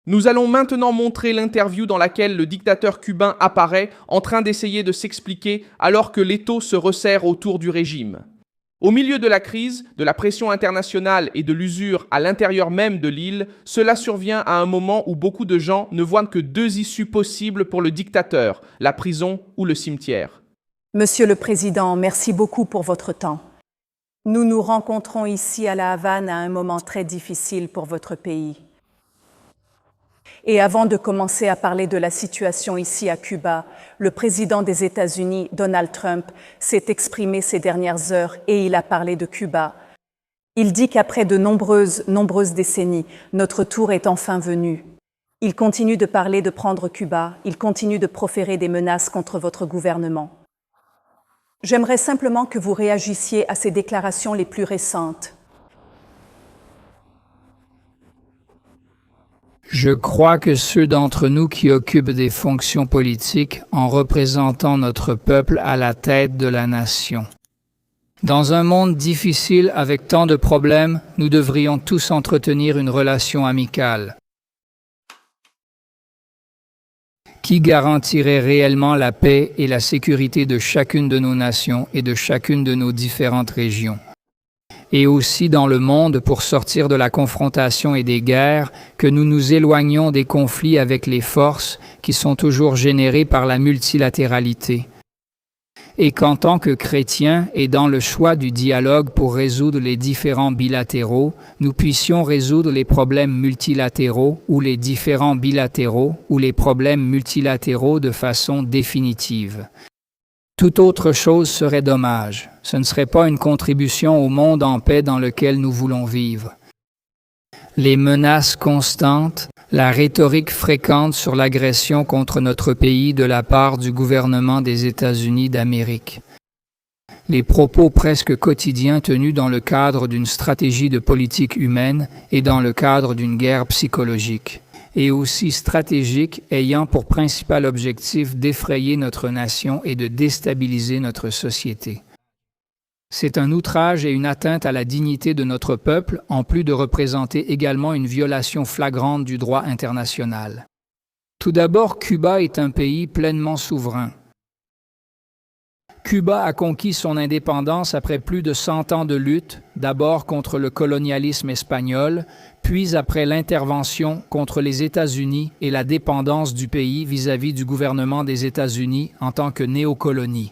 Nous allons maintenant montrer l'interview dans laquelle le dictateur cubain apparaît en train d'essayer de s'expliquer alors que l'étau se resserre autour du régime. Au milieu de la crise, de la pression internationale et de l'usure à l'intérieur même de l'île, cela survient à un moment où beaucoup de gens ne voient que deux issues possibles pour le dictateur, la prison ou le cimetière. Monsieur le Président, merci beaucoup pour votre temps. Nous nous rencontrons ici à La Havane à un moment très difficile pour votre pays. Et avant de commencer à parler de la situation ici à Cuba, le président des États-Unis, Donald Trump, s'est exprimé ces dernières heures et il a parlé de Cuba. Il dit qu'après de nombreuses décennies, notre tour est enfin venu. Il continue de parler de prendre Cuba, il continue de proférer des menaces contre votre gouvernement. J'aimerais simplement que vous réagissiez à ces déclarations les plus récentes. Je crois que ceux d'entre nous qui occupent des fonctions politiques en représentant notre peuple à la tête de la nation. Dans un monde difficile avec tant de problèmes, nous devrions tous entretenir une relation amicale qui garantirait réellement la paix et la sécurité de chacune de nos nations et de chacune de nos différentes régions. Et aussi dans le monde pour sortir de la confrontation et des guerres, que nous nous éloignions des conflits avec les forces qui sont toujours générées par la multilatéralité. Et qu'en tant que chrétiens et dans le choix du dialogue pour résoudre les différends bilatéraux, nous puissions résoudre les problèmes multilatéraux ou les différends bilatéraux ou les problèmes multilatéraux de façon définitive. Toute autre chose serait dommage. Ce ne serait pas une contribution au monde en paix dans lequel nous voulons vivre. Les menaces constantes, la rhétorique fréquente sur l'agression contre notre pays de la part du gouvernement des États-Unis d'Amérique. Les propos presque quotidiens tenus dans le cadre d'une stratégie de politique humaine et dans le cadre d'une guerre psychologique. Et aussi stratégique ayant pour principal objectif d'effrayer notre nation et de déstabiliser notre société. C'est un outrage et une atteinte à la dignité de notre peuple, en plus de représenter également une violation flagrante du droit international. Tout d'abord, Cuba est un pays pleinement souverain. Cuba a conquis son indépendance après plus de 100 ans de lutte, d'abord contre le colonialisme espagnol, puis après l'intervention contre les États-Unis et la dépendance du pays vis-à-vis du gouvernement des États-Unis en tant que néocolonie.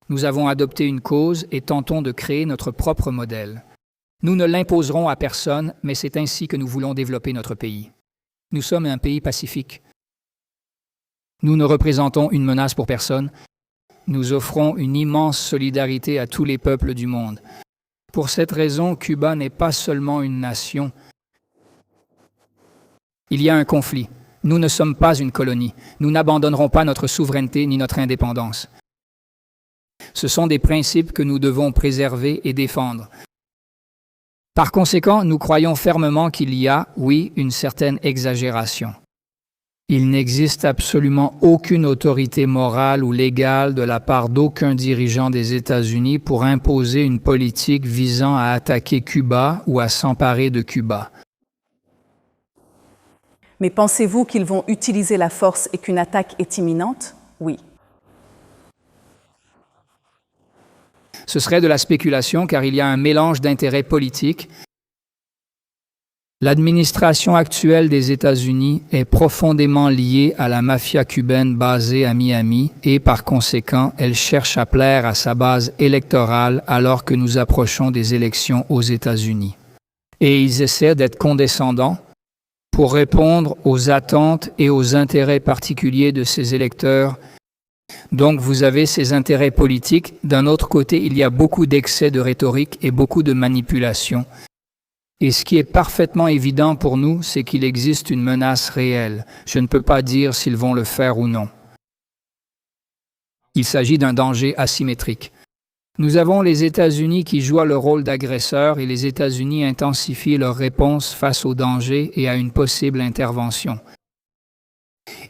Nous avons adopté une cause et tentons de créer notre propre modèle. Nous ne l'imposerons à personne, mais c'est ainsi que nous voulons développer notre pays. Nous sommes un pays pacifique. Nous ne représentons une menace pour personne. Nous offrons une immense solidarité à tous les peuples du monde. Pour cette raison, Cuba n'est pas seulement une nation. Il y a un conflit. Nous ne sommes pas une colonie. Nous n'abandonnerons pas notre souveraineté ni notre indépendance. Ce sont des principes que nous devons préserver et défendre. Par conséquent, nous croyons fermement qu'il y a, oui, une certaine exagération. Il n'existe absolument aucune autorité morale ou légale de la part d'aucun dirigeant des États-Unis pour imposer une politique visant à attaquer Cuba ou à s'emparer de Cuba. Mais pensez-vous qu'ils vont utiliser la force et qu'une attaque est imminente? Oui. Ce serait de la spéculation car il y a un mélange d'intérêts politiques. L'administration actuelle des États-Unis est profondément liée à la mafia cubaine basée à Miami et par conséquent, elle cherche à plaire à sa base électorale alors que nous approchons des élections aux États-Unis. Et ils essaient d'être condescendants pour répondre aux attentes et aux intérêts particuliers de ces électeurs. Donc vous avez ces intérêts politiques. D'un autre côté, il y a beaucoup d'excès de rhétorique et beaucoup de manipulation. Et ce qui est parfaitement évident pour nous, c'est qu'il existe une menace réelle. Je ne peux pas dire s'ils vont le faire ou non. Il s'agit d'un danger asymétrique. Nous avons les États-Unis qui jouent le rôle d'agresseurs et les États-Unis intensifient leur réponse face au danger et à une possible intervention.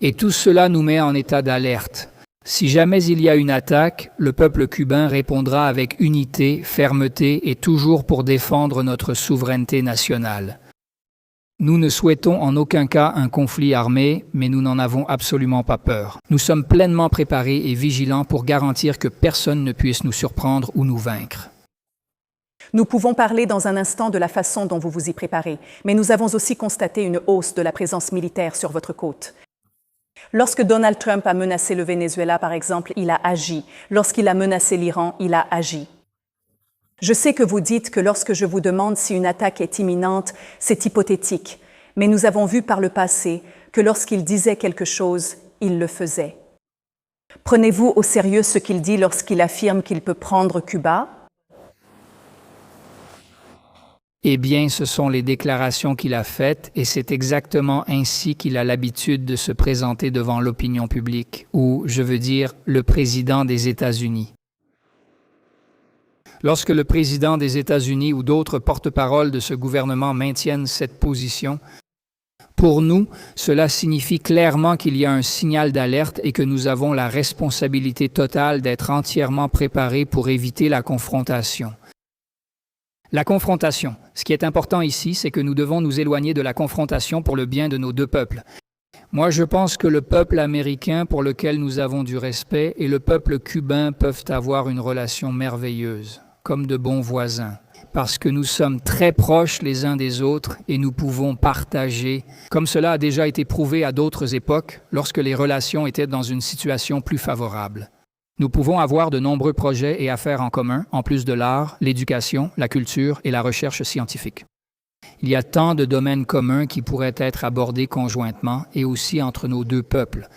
Et tout cela nous met en état d'alerte. Si jamais il y a une attaque, le peuple cubain répondra avec unité, fermeté et toujours pour défendre notre souveraineté nationale. Nous ne souhaitons en aucun cas un conflit armé, mais nous n'en avons absolument pas peur. Nous sommes pleinement préparés et vigilants pour garantir que personne ne puisse nous surprendre ou nous vaincre. Nous pouvons parler dans un instant de la façon dont vous vous y préparez, mais nous avons aussi constaté une hausse de la présence militaire sur votre côte. Lorsque Donald Trump a menacé le Venezuela, par exemple, il a agi. Lorsqu'il a menacé l'Iran, il a agi. Je sais que vous dites que lorsque je vous demande si une attaque est imminente, c'est hypothétique, mais nous avons vu par le passé que lorsqu'il disait quelque chose, il le faisait. Prenez-vous au sérieux ce qu'il dit lorsqu'il affirme qu'il peut prendre Cuba? Eh bien, ce sont les déclarations qu'il a faites et c'est exactement ainsi qu'il a l'habitude de se présenter devant l'opinion publique, ou, je veux dire, le président des États-Unis. Lorsque le président des États-Unis ou d'autres porte-paroles de ce gouvernement maintiennent cette position, pour nous, cela signifie clairement qu'il y a un signal d'alerte et que nous avons la responsabilité totale d'être entièrement préparés pour éviter la confrontation. La confrontation. Ce qui est important ici, c'est que nous devons nous éloigner de la confrontation pour le bien de nos deux peuples. Moi, je pense que le peuple américain, pour lequel nous avons du respect, et le peuple cubain peuvent avoir une relation merveilleuse, comme de bons voisins, parce que nous sommes très proches les uns des autres et nous pouvons partager, comme cela a déjà été prouvé à d'autres époques, lorsque les relations étaient dans une situation plus favorable. Nous pouvons avoir de nombreux projets et affaires en commun, en plus de l'art, l'éducation, la culture et la recherche scientifique. Il y a tant de domaines communs qui pourraient être abordés conjointement et aussi entre nos deux peuples.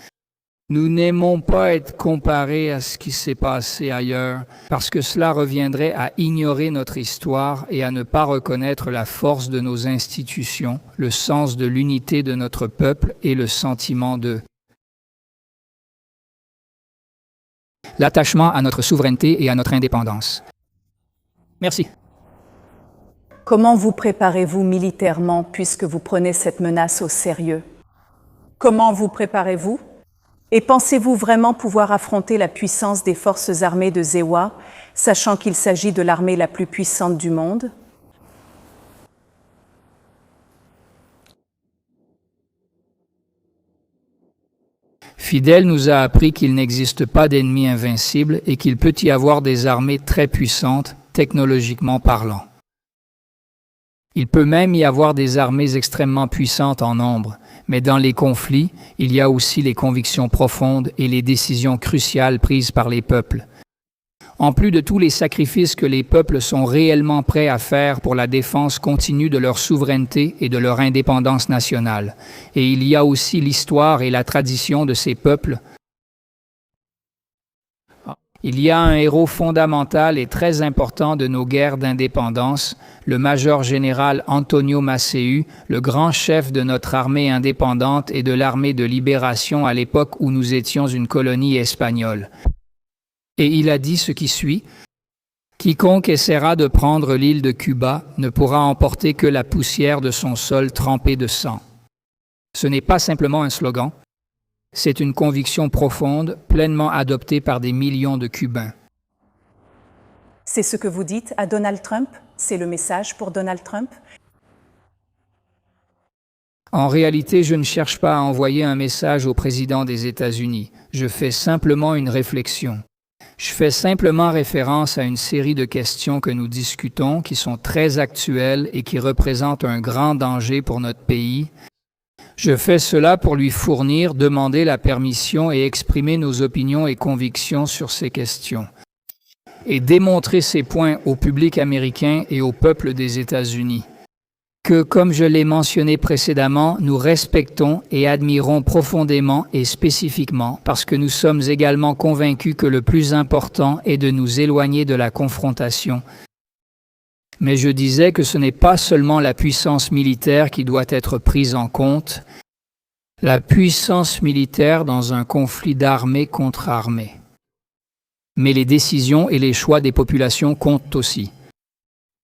Nous n'aimons pas être comparés à ce qui s'est passé ailleurs, parce que cela reviendrait à ignorer notre histoire et à ne pas reconnaître la force de nos institutions, le sens de l'unité de notre peuple et le sentiment de l'attachement à notre souveraineté et à notre indépendance. Merci. Comment vous préparez-vous militairement puisque vous prenez cette menace au sérieux? Comment vous préparez-vous? Et pensez-vous vraiment pouvoir affronter la puissance des forces armées de Zewa, sachant qu'il s'agit de l'armée la plus puissante du monde? Fidel nous a appris qu'il n'existe pas d'ennemi invincible et qu'il peut y avoir des armées très puissantes, technologiquement parlant. Il peut même y avoir des armées extrêmement puissantes en nombre, mais dans les conflits, il y a aussi les convictions profondes et les décisions cruciales prises par les peuples. En plus de tous les sacrifices que les peuples sont réellement prêts à faire pour la défense continue de leur souveraineté et de leur indépendance nationale. Et il y a aussi l'histoire et la tradition de ces peuples. Il y a un héros fondamental et très important de nos guerres d'indépendance, le major général Antonio Maceu, le grand chef de notre armée indépendante et de l'armée de libération à l'époque où nous étions une colonie espagnole. Et il a dit ce qui suit: « Quiconque essaiera de prendre l'île de Cuba ne pourra emporter que la poussière de son sol trempé de sang. » Ce n'est pas simplement un slogan, c'est une conviction profonde, pleinement adoptée par des millions de Cubains. C'est ce que vous dites à Donald Trump? C'est le message pour Donald Trump? En réalité, je ne cherche pas à envoyer un message au président des États-Unis. Je fais simplement une réflexion. Je fais simplement référence à une série de questions que nous discutons qui sont très actuelles et qui représentent un grand danger pour notre pays. Je fais cela pour lui fournir, demander la permission et exprimer nos opinions et convictions sur ces questions. Et démontrer ces points au public américain et au peuple des États-Unis. Que, comme je l'ai mentionné précédemment, nous respectons et admirons profondément et spécifiquement parce que nous sommes également convaincus que le plus important est de nous éloigner de la confrontation. Mais je disais que ce n'est pas seulement la puissance militaire qui doit être prise en compte, la puissance militaire dans un conflit d'armée contre armée. Mais les décisions et les choix des populations comptent aussi.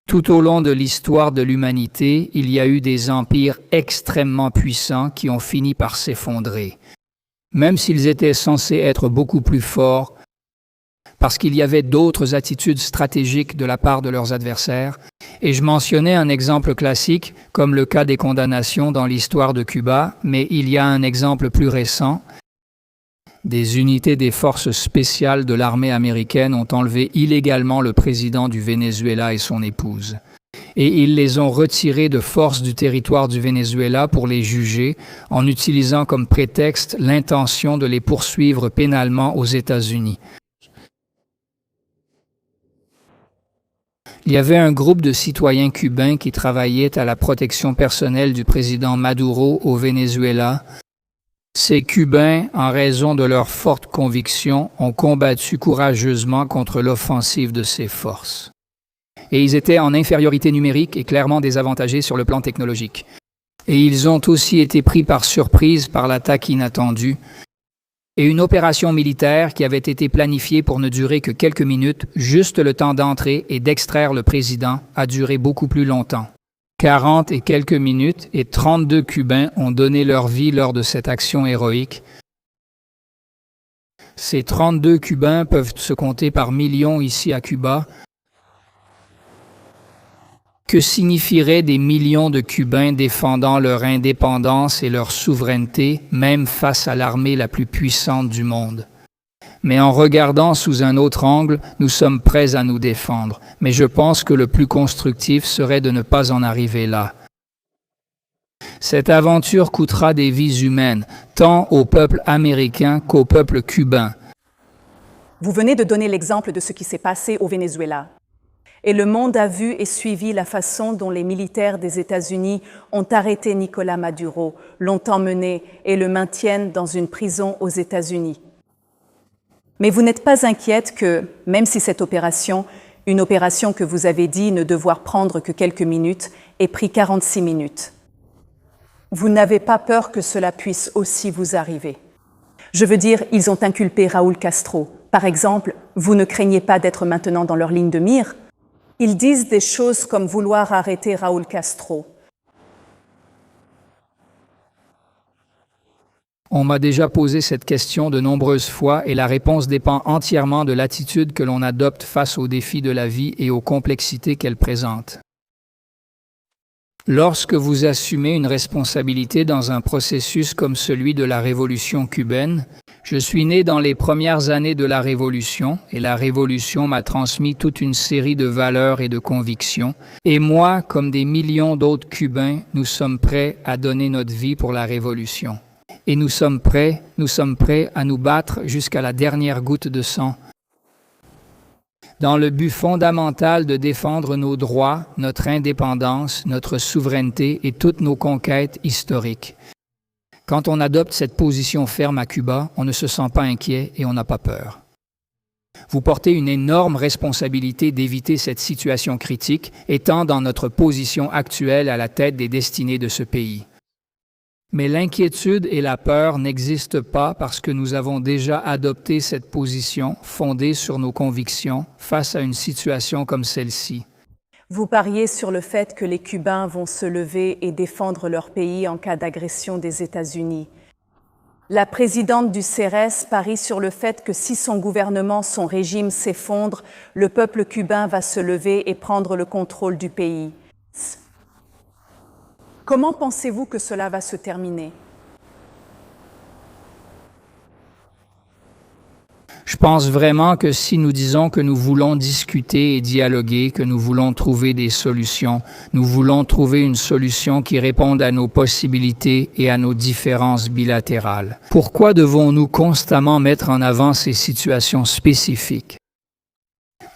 Tout au long de l'histoire de l'humanité, il y a eu des empires extrêmement puissants qui ont fini par s'effondrer, même s'ils étaient censés être beaucoup plus forts, parce qu'il y avait d'autres attitudes stratégiques de la part de leurs adversaires, et je mentionnais un exemple classique, comme le cas des condamnations dans l'histoire de Cuba, mais il y a un exemple plus récent. Des unités des forces spéciales de l'armée américaine ont enlevé illégalement le président du Venezuela et son épouse. Et ils les ont retirés de force du territoire du Venezuela pour les juger, en utilisant comme prétexte l'intention de les poursuivre pénalement aux États-Unis. Il y avait un groupe de citoyens cubains qui travaillaient à la protection personnelle du président Maduro au Venezuela. Ces Cubains, en raison de leur forte conviction, ont combattu courageusement contre l'offensive de ces forces. Et ils étaient en infériorité numérique et clairement désavantagés sur le plan technologique. Et ils ont aussi été pris par surprise par l'attaque inattendue et une opération militaire qui avait été planifiée pour ne durer que quelques minutes, juste le temps d'entrer et d'extraire le président, a duré beaucoup plus longtemps. 40 et quelques minutes et 32 Cubains ont donné leur vie lors de cette action héroïque. Ces 32 Cubains peuvent se compter par millions ici à Cuba. Que signifieraient des millions de Cubains défendant leur indépendance et leur souveraineté, même face à l'armée la plus puissante du monde? Mais en regardant sous un autre angle, nous sommes prêts à nous défendre. Mais je pense que le plus constructif serait de ne pas en arriver là. Cette aventure coûtera des vies humaines, tant au peuple américain qu'au peuple cubain. Vous venez de donner l'exemple de ce qui s'est passé au Venezuela. Et le monde a vu et suivi la façon dont les militaires des États-Unis ont arrêté Nicolás Maduro, l'ont emmené et le maintiennent dans une prison aux États-Unis. Mais vous n'êtes pas inquiète que, même si cette opération, une opération que vous avez dit ne devoir prendre que quelques minutes, ait pris 46 minutes. Vous n'avez pas peur que cela puisse aussi vous arriver. Je veux dire, ils ont inculpé Raúl Castro. Par exemple, vous ne craignez pas d'être maintenant dans leur ligne de mire? Ils disent des choses comme vouloir arrêter Raúl Castro. On m'a déjà posé cette question de nombreuses fois et la réponse dépend entièrement de l'attitude que l'on adopte face aux défis de la vie et aux complexités qu'elle présente. Lorsque vous assumez une responsabilité dans un processus comme celui de la révolution cubaine, je suis né dans les premières années de la Révolution et la Révolution m'a transmis toute une série de valeurs et de convictions. Et moi, comme des millions d'autres Cubains, nous sommes prêts à donner notre vie pour la Révolution. Et nous sommes prêts à nous battre jusqu'à la dernière goutte de sang. Dans le but fondamental de défendre nos droits, notre indépendance, notre souveraineté et toutes nos conquêtes historiques. Quand on adopte cette position ferme à Cuba, on ne se sent pas inquiet et on n'a pas peur. Vous portez une énorme responsabilité d'éviter cette situation critique, étant dans notre position actuelle à la tête des destinées de ce pays. Mais l'inquiétude et la peur n'existent pas parce que nous avons déjà adopté cette position fondée sur nos convictions face à une situation comme celle-ci. Vous pariez sur le fait que les Cubains vont se lever et défendre leur pays en cas d'agression des États-Unis. La présidente du CERES parie sur le fait que si son gouvernement, son régime s'effondre, le peuple cubain va se lever et prendre le contrôle du pays. Comment pensez-vous que cela va se terminer? Je pense vraiment que si nous disons que nous voulons discuter et dialoguer, que nous voulons trouver des solutions, nous voulons trouver une solution qui réponde à nos possibilités et à nos différences bilatérales. Pourquoi devons-nous constamment mettre en avant ces situations spécifiques?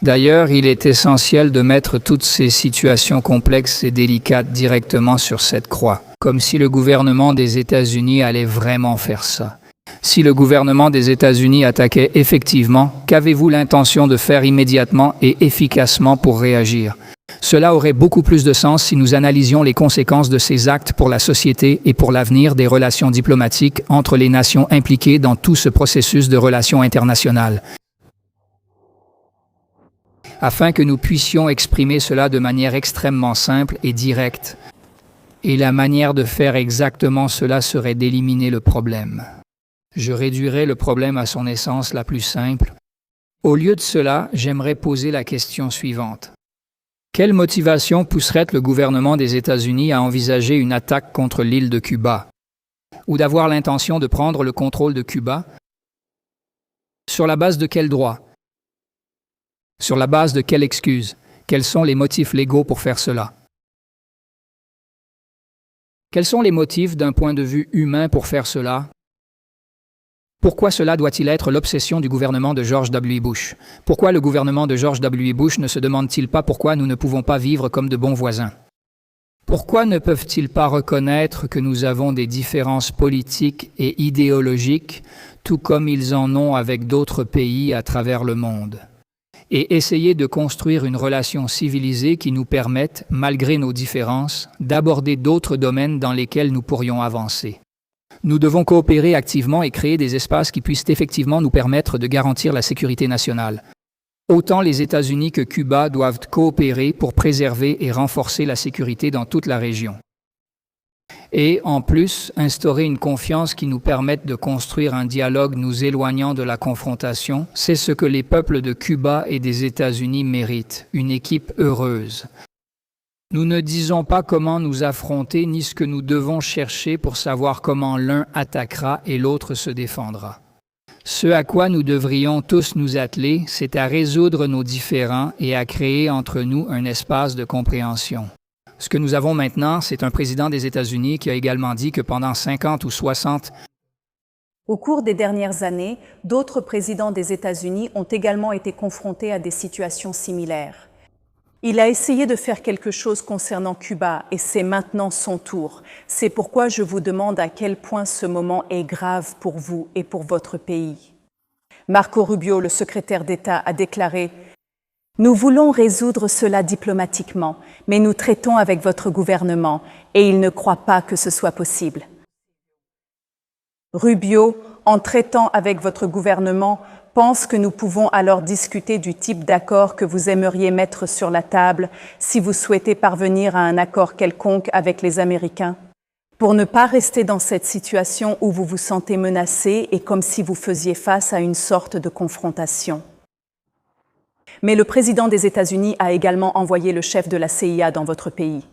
D'ailleurs, il est essentiel de mettre toutes ces situations complexes et délicates directement sur cette croix, comme si le gouvernement des États-Unis allait vraiment faire ça. Si le gouvernement des États-Unis attaquait effectivement, qu'avez-vous l'intention de faire immédiatement et efficacement pour réagir? Cela aurait beaucoup plus de sens si nous analysions les conséquences de ces actes pour la société et pour l'avenir des relations diplomatiques entre les nations impliquées dans tout ce processus de relations internationales. Afin que nous puissions exprimer cela de manière extrêmement simple et directe. Et la manière de faire exactement cela serait d'éliminer le problème. Je réduirais le problème à son essence la plus simple. Au lieu de cela, j'aimerais poser la question suivante. Quelle motivation pousserait le gouvernement des États-Unis à envisager une attaque contre l'île de Cuba, ou d'avoir l'intention de prendre le contrôle de Cuba? Sur la base de quel droit? Sur la base de quelle excuse? Quels sont les motifs légaux pour faire cela? Quels sont les motifs d'un point de vue humain pour faire cela? Pourquoi cela doit-il être l'obsession du gouvernement de George W. Bush? Pourquoi le gouvernement de George W. Bush ne se demande-t-il pas pourquoi nous ne pouvons pas vivre comme de bons voisins? Pourquoi ne peuvent-ils pas reconnaître que nous avons des différences politiques et idéologiques, tout comme ils en ont avec d'autres pays à travers le monde, et essayer de construire une relation civilisée qui nous permette, malgré nos différences, d'aborder d'autres domaines dans lesquels nous pourrions avancer? Nous devons coopérer activement et créer des espaces qui puissent effectivement nous permettre de garantir la sécurité nationale. Autant les États-Unis que Cuba doivent coopérer pour préserver et renforcer la sécurité dans toute la région. Et, en plus, instaurer une confiance qui nous permette de construire un dialogue nous éloignant de la confrontation, c'est ce que les peuples de Cuba et des États-Unis méritent, une équipe heureuse. Nous ne disons pas comment nous affronter ni ce que nous devons chercher pour savoir comment l'un attaquera et l'autre se défendra. Ce à quoi nous devrions tous nous atteler, c'est à résoudre nos différends et à créer entre nous un espace de compréhension. Ce que nous avons maintenant, c'est un président des États-Unis qui a également dit que pendant 50 ou 60 Au cours des dernières années, d'autres présidents des États-Unis ont également été confrontés à des situations similaires. Il a essayé de faire quelque chose concernant Cuba et c'est maintenant son tour. C'est pourquoi je vous demande à quel point ce moment est grave pour vous et pour votre pays. Marco Rubio, le secrétaire d'État, a déclaré « Nous voulons résoudre cela diplomatiquement, mais nous traitons avec votre gouvernement et il ne croit pas que ce soit possible. » Rubio, en traitant avec votre gouvernement, pense que nous pouvons alors discuter du type d'accord que vous aimeriez mettre sur la table si vous souhaitez parvenir à un accord quelconque avec les Américains, pour ne pas rester dans cette situation où vous vous sentez menacé et comme si vous faisiez face à une sorte de confrontation. Mais le président des États-Unis a également envoyé le chef de la CIA dans votre pays.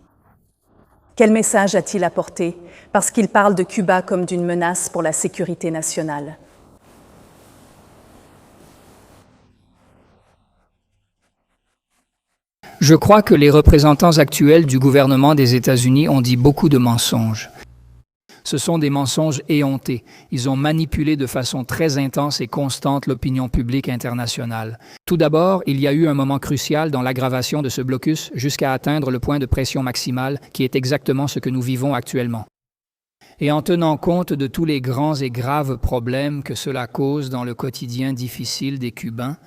Quel message a-t-il apporté? Parce qu'il parle de Cuba comme d'une menace pour la sécurité nationale. Je crois que les représentants actuels du gouvernement des États-Unis ont dit beaucoup de mensonges. Ce sont des mensonges éhontés. Ils ont manipulé de façon très intense et constante l'opinion publique internationale. Tout d'abord, il y a eu un moment crucial dans l'aggravation de ce blocus jusqu'à atteindre le point de pression maximale, qui est exactement ce que nous vivons actuellement. Et en tenant compte de tous les grands et graves problèmes que cela cause dans le quotidien difficile des Cubains,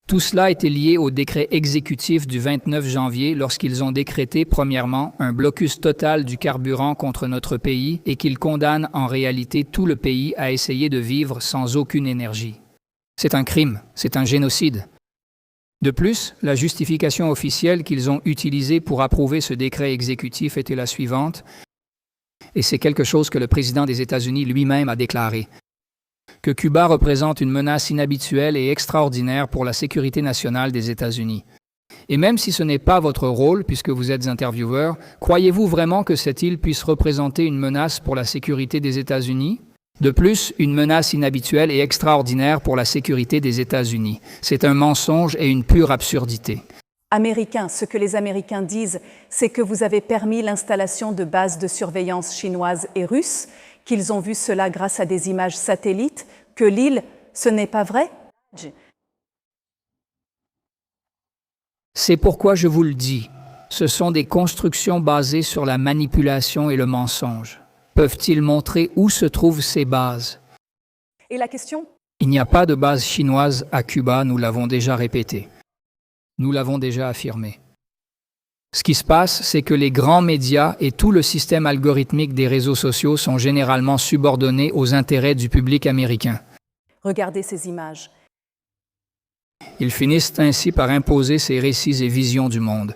tout cela était lié au décret exécutif du 29 janvier lorsqu'ils ont décrété, premièrement, un blocus total du carburant contre notre pays et qu'ils condamnent en réalité tout le pays à essayer de vivre sans aucune énergie. C'est un crime, c'est un génocide. De plus, la justification officielle qu'ils ont utilisée pour approuver ce décret exécutif était la suivante, et c'est quelque chose que le président des États-Unis lui-même a déclaré, que Cuba représente une menace inhabituelle et extraordinaire pour la sécurité nationale des États-Unis. Et même si ce n'est pas votre rôle, puisque vous êtes intervieweur, croyez-vous vraiment que cette île puisse représenter une menace pour la sécurité des États-Unis? De plus, une menace inhabituelle et extraordinaire pour la sécurité des États-Unis. C'est un mensonge et une pure absurdité. Américains, ce que les Américains disent, c'est que vous avez permis l'installation de bases de surveillance chinoises et russes, qu'ils ont vu cela grâce à des images satellites, que l'île, ce n'est pas vrai? C'est pourquoi je vous le dis, ce sont des constructions basées sur la manipulation et le mensonge. Peuvent-ils montrer où se trouvent ces bases? Et la question? Il n'y a pas de base chinoise à Cuba, nous l'avons déjà répété. Nous l'avons déjà affirmé. Ce qui se passe, c'est que les grands médias et tout le système algorithmique des réseaux sociaux sont généralement subordonnés aux intérêts du public américain. Regardez ces images. Ils finissent ainsi par imposer ces récits et visions du monde.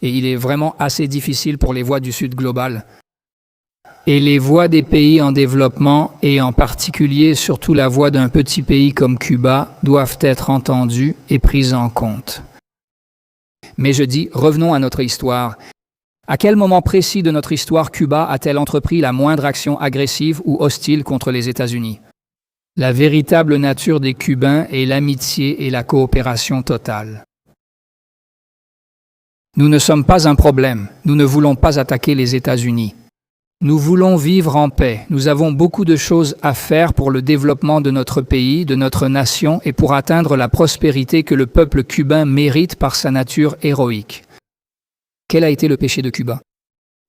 Et il est vraiment assez difficile pour les voix du Sud global Et les voix des pays en développement, et en particulier surtout la voix d'un petit pays comme Cuba, doivent être entendues et prises en compte. Mais je dis, revenons à notre histoire. À quel moment précis de notre histoire Cuba a-t-elle entrepris la moindre action agressive ou hostile contre les États-Unis? La véritable nature des Cubains est l'amitié et la coopération totale. Nous ne sommes pas un problème. Nous ne voulons pas attaquer les États-Unis. Nous voulons vivre en paix. Nous avons beaucoup de choses à faire pour le développement de notre pays, de notre nation et pour atteindre la prospérité que le peuple cubain mérite par sa nature héroïque. Quel a été le péché de Cuba?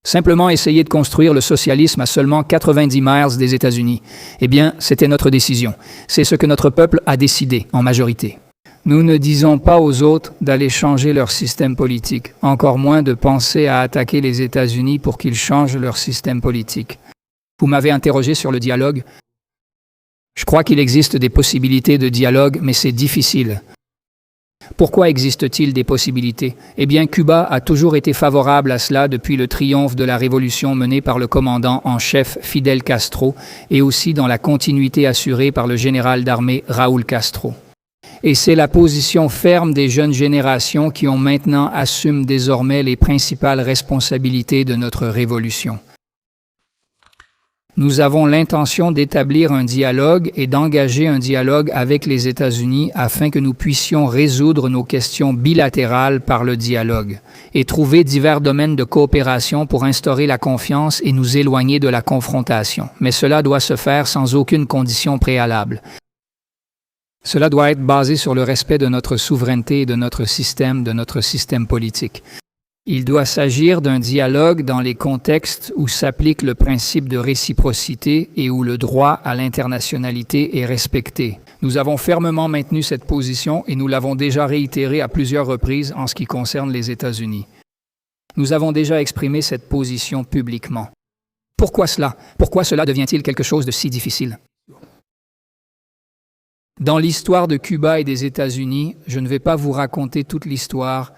Simplement essayer de construire le socialisme à seulement 90 miles des États-Unis. Eh bien, c'était notre décision. C'est ce que notre peuple a décidé en majorité. Nous ne disons pas aux autres d'aller changer leur système politique, encore moins de penser à attaquer les États-Unis pour qu'ils changent leur système politique. Vous m'avez interrogé sur le dialogue. Je crois qu'il existe des possibilités de dialogue, mais c'est difficile. Pourquoi existe-t-il des possibilités? Eh bien, Cuba a toujours été favorable à cela depuis le triomphe de la révolution menée par le commandant en chef Fidel Castro et aussi dans la continuité assurée par le général d'armée Raúl Castro. Et c'est la position ferme des jeunes générations qui ont maintenant assument désormais les principales responsabilités de notre révolution. Nous avons l'intention d'établir un dialogue et d'engager un dialogue avec les États-Unis afin que nous puissions résoudre nos questions bilatérales par le dialogue et trouver divers domaines de coopération pour instaurer la confiance et nous éloigner de la confrontation. Mais cela doit se faire sans aucune condition préalable. Cela doit être basé sur le respect de notre souveraineté et de notre système politique. Il doit s'agir d'un dialogue dans les contextes où s'applique le principe de réciprocité et où le droit à l'internationalité est respecté. Nous avons fermement maintenu cette position et nous l'avons déjà réitérée à plusieurs reprises en ce qui concerne les États-Unis. Nous avons déjà exprimé cette position publiquement. Pourquoi cela? Pourquoi cela devient-il quelque chose de si difficile? Dans l'histoire de Cuba et des États-Unis, je ne vais pas vous raconter toute l'histoire,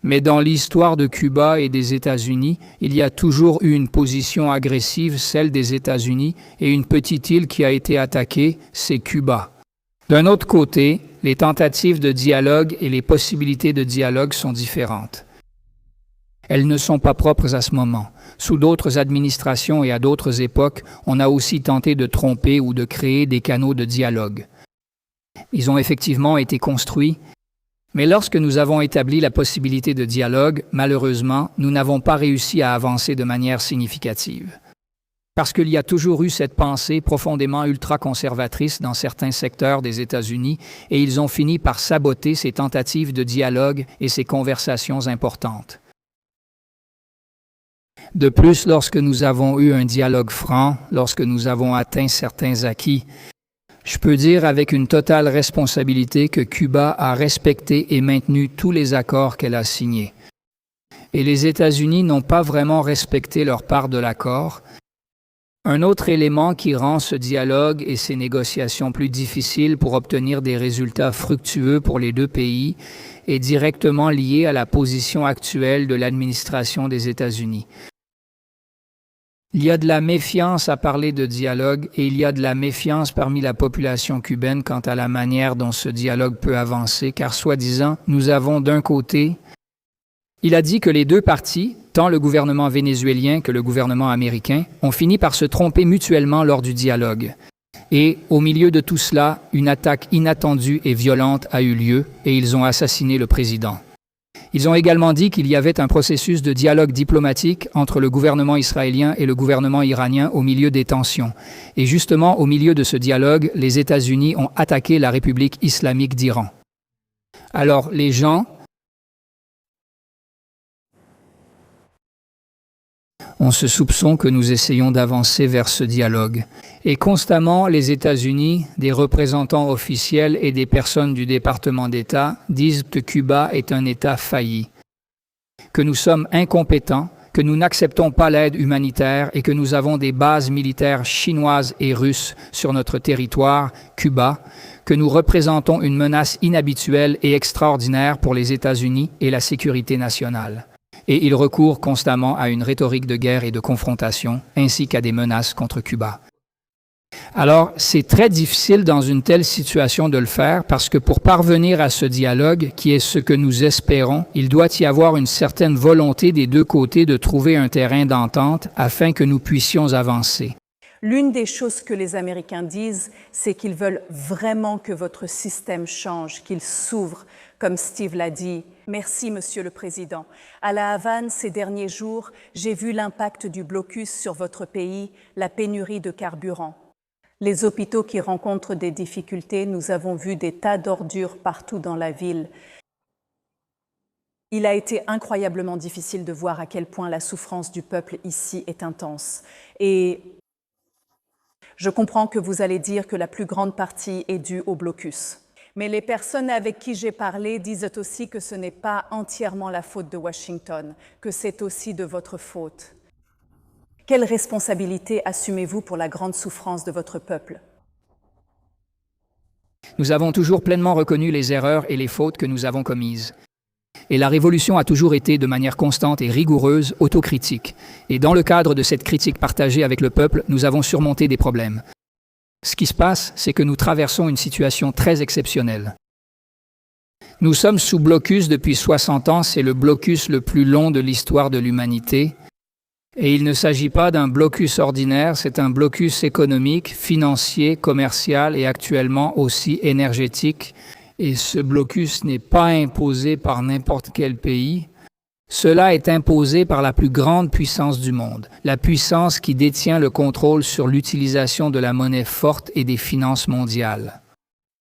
mais dans l'histoire de Cuba et des États-Unis, il y a toujours eu une position agressive, celle des États-Unis, et une petite île qui a été attaquée, c'est Cuba. D'un autre côté, les tentatives de dialogue et les possibilités de dialogue sont différentes. Elles ne sont pas propres à ce moment. Sous d'autres administrations et à d'autres époques, on a aussi tenté de tromper ou de créer des canaux de dialogue. Ils ont effectivement été construits, mais lorsque nous avons établi la possibilité de dialogue, malheureusement, nous n'avons pas réussi à avancer de manière significative. Parce qu'il y a toujours eu cette pensée profondément ultra-conservatrice dans certains secteurs des États-Unis, et ils ont fini par saboter ces tentatives de dialogue et ces conversations importantes. De plus, lorsque nous avons eu un dialogue franc, lorsque nous avons atteint certains acquis, je peux dire avec une totale responsabilité que Cuba a respecté et maintenu tous les accords qu'elle a signés. Et les États-Unis n'ont pas vraiment respecté leur part de l'accord. Un autre élément qui rend ce dialogue et ces négociations plus difficiles pour obtenir des résultats fructueux pour les deux pays est directement lié à la position actuelle de l'administration des États-Unis. Il y a de la méfiance à parler de dialogue et il y a de la méfiance parmi la population cubaine quant à la manière dont ce dialogue peut avancer, car soi-disant, nous avons d'un côté, il a dit que les deux parties, tant le gouvernement vénézuélien que le gouvernement américain, ont fini par se tromper mutuellement lors du dialogue. Et, au milieu de tout cela, une attaque inattendue et violente a eu lieu et ils ont assassiné le président. Ils ont également dit qu'il y avait un processus de dialogue diplomatique entre le gouvernement israélien et le gouvernement iranien au milieu des tensions. Et justement, au milieu de ce dialogue, les États-Unis ont attaqué la République islamique d'Iran. Alors, les gens ont ce soupçon que nous essayons d'avancer vers ce dialogue. Et constamment, les États-Unis, des représentants officiels et des personnes du département d'État disent que Cuba est un État failli, que nous sommes incompétents, que nous n'acceptons pas l'aide humanitaire et que nous avons des bases militaires chinoises et russes sur notre territoire, Cuba, que nous représentons une menace inhabituelle et extraordinaire pour les États-Unis et la sécurité nationale. et ils recourent constamment à une rhétorique de guerre et de confrontation, ainsi qu'à des menaces contre Cuba. Alors, c'est très difficile dans une telle situation de le faire parce que pour parvenir à ce dialogue, qui est ce que nous espérons, il doit y avoir une certaine volonté des deux côtés de trouver un terrain d'entente afin que nous puissions avancer. L'une des choses que les Américains disent, c'est qu'ils veulent vraiment que votre système change, qu'il s'ouvre, comme Steve l'a dit. Merci, Monsieur le Président. À La Havane, ces derniers jours, j'ai vu l'impact du blocus sur votre pays, la pénurie de carburant. Les hôpitaux qui rencontrent des difficultés, nous avons vu des tas d'ordures partout dans la ville. Il a été incroyablement difficile de voir à quel point la souffrance du peuple ici est intense. Et je comprends que vous allez dire que la plus grande partie est due au blocus. Mais les personnes avec qui j'ai parlé disent aussi que ce n'est pas entièrement la faute de Washington, que c'est aussi de votre faute. Quelle responsabilité assumez-vous pour la grande souffrance de votre peuple? Nous avons toujours pleinement reconnu les erreurs et les fautes que nous avons commises. Et la Révolution a toujours été, de manière constante et rigoureuse, autocritique. Et dans le cadre de cette critique partagée avec le peuple, nous avons surmonté des problèmes. Ce qui se passe, c'est que nous traversons une situation très exceptionnelle. Nous sommes sous blocus depuis 60 ans, c'est le blocus le plus long de l'histoire de l'humanité. Et il ne s'agit pas d'un blocus ordinaire, c'est un blocus économique, financier, commercial et actuellement aussi énergétique. Et ce blocus n'est pas imposé par n'importe quel pays. Cela est imposé par la plus grande puissance du monde, la puissance qui détient le contrôle sur l'utilisation de la monnaie forte et des finances mondiales.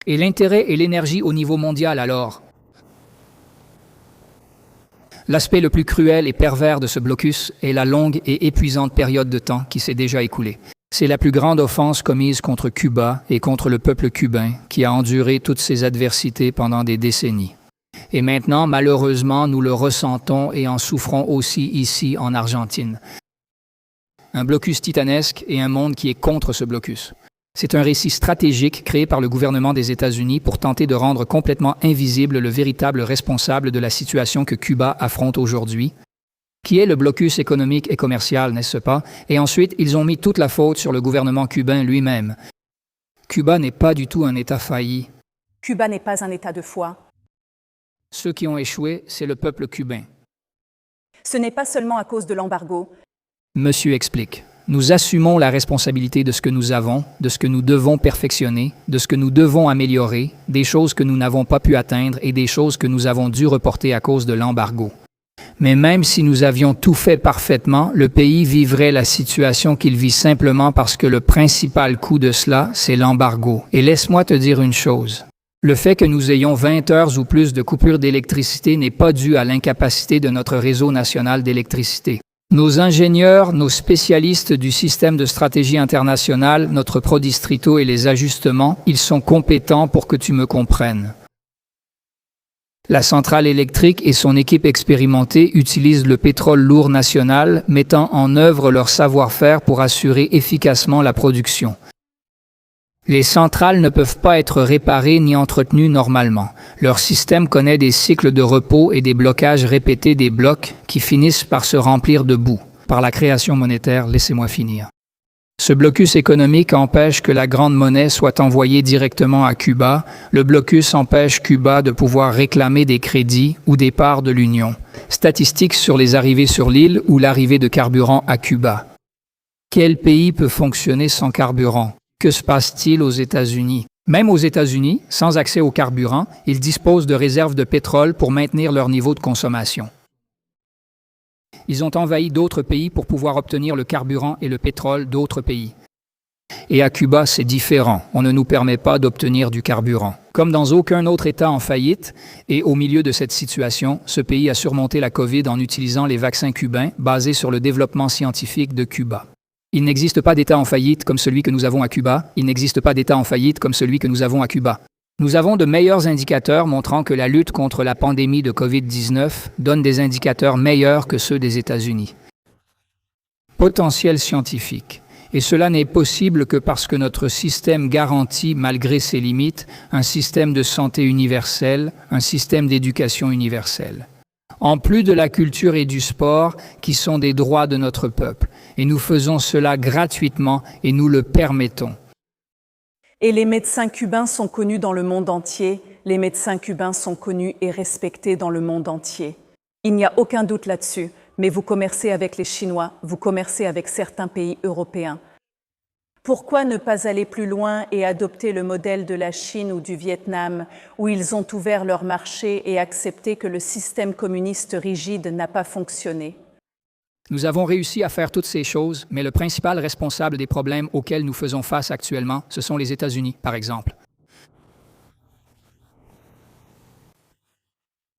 Et l'intérêt et l'énergie au niveau mondial alors? L'aspect le plus cruel et pervers de ce blocus est la longue et épuisante période de temps qui s'est déjà écoulée. C'est la plus grande offense commise contre Cuba et contre le peuple cubain qui a enduré toutes ces adversités pendant des décennies. Et maintenant, malheureusement, nous le ressentons et en souffrons aussi ici en Argentine. Un blocus titanesque et un monde qui est contre ce blocus. C'est un récit stratégique créé par le gouvernement des États-Unis pour tenter de rendre complètement invisible le véritable responsable de la situation que Cuba affronte aujourd'hui, qui est le blocus économique et commercial, n'est-ce pas? Et ensuite, ils ont mis toute la faute sur le gouvernement cubain lui-même. Cuba n'est pas du tout un État failli. Cuba n'est pas un État de foi. Ceux qui ont échoué, c'est le peuple cubain. Ce n'est pas seulement à cause de l'embargo. Monsieur explique. Nous assumons la responsabilité de ce que nous avons, de ce que nous devons perfectionner, de ce que nous devons améliorer, des choses que nous n'avons pas pu atteindre et des choses que nous avons dû reporter à cause de l'embargo. Mais même si nous avions tout fait parfaitement, le pays vivrait la situation qu'il vit simplement parce que le principal coût de cela, c'est l'embargo. Et laisse-moi te dire une chose. Le fait que nous ayons 20 heures ou plus de coupure d'électricité n'est pas dû à l'incapacité de notre réseau national d'électricité. Nos ingénieurs, nos spécialistes du système de stratégie internationale, notre prodistrito et les ajustements, ils sont compétents pour que tu me comprennes. La centrale électrique et son équipe expérimentée utilisent le pétrole lourd national, mettant en œuvre leur savoir-faire pour assurer efficacement la production. Les centrales ne peuvent pas être réparées ni entretenues normalement. Leur système connaît des cycles de repos et des blocages répétés des blocs qui finissent par se remplir de boue. Par la création monétaire, laissez-moi finir. Ce blocus économique empêche que la grande monnaie soit envoyée directement à Cuba. Le blocus empêche Cuba de pouvoir réclamer des crédits ou des parts de l'Union. Statistiques sur les arrivées sur l'île ou l'arrivée de carburant à Cuba. Quel pays peut fonctionner sans carburant? Que se passe-t-il aux États-Unis? Même aux États-Unis, sans accès au carburant, ils disposent de réserves de pétrole pour maintenir leur niveau de consommation. Ils ont envahi d'autres pays pour pouvoir obtenir le carburant et le pétrole d'autres pays. Et à Cuba, c'est différent. On ne nous permet pas d'obtenir du carburant. Comme dans aucun autre État en faillite, et au milieu de cette situation, ce pays a surmonté la COVID en utilisant les vaccins cubains basés sur le développement scientifique de Cuba. Il n'existe pas d'État en faillite comme celui que nous avons à Cuba. Il n'existe pas d'État en faillite comme celui que nous avons à Cuba. Nous avons de meilleurs indicateurs montrant que la lutte contre la pandémie de COVID-19 donne des indicateurs meilleurs que ceux des États-Unis. Potentiel scientifique. Et cela n'est possible que parce que notre système garantit, malgré ses limites, un système de santé universel, un système d'éducation universel. en plus de la culture et du sport qui sont des droits de notre peuple. Et nous faisons cela gratuitement et nous le permettons. Et les médecins cubains sont connus dans le monde entier. Les médecins cubains sont connus et respectés dans le monde entier. Il n'y a aucun doute là-dessus, mais vous commercez avec les Chinois, vous commercez avec certains pays européens. Pourquoi ne pas aller plus loin et adopter le modèle de la Chine ou du Vietnam, où ils ont ouvert leur marché et accepté que le système communiste rigide n'a pas fonctionné? Nous avons réussi à faire toutes ces choses, mais le principal responsable des problèmes auxquels nous faisons face actuellement, ce sont les États-Unis, par exemple.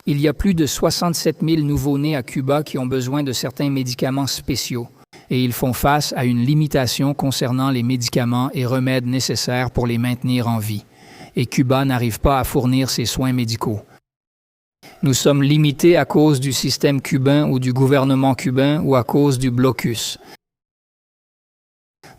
Il y a plus de 67 000 nouveau-nés à Cuba qui ont besoin de certains médicaments spéciaux, et ils font face à une limitation concernant les médicaments et remèdes nécessaires pour les maintenir en vie. Et Cuba n'arrive pas à fournir ces soins médicaux. Nous sommes limités à cause du système cubain ou du gouvernement cubain ou à cause du blocus.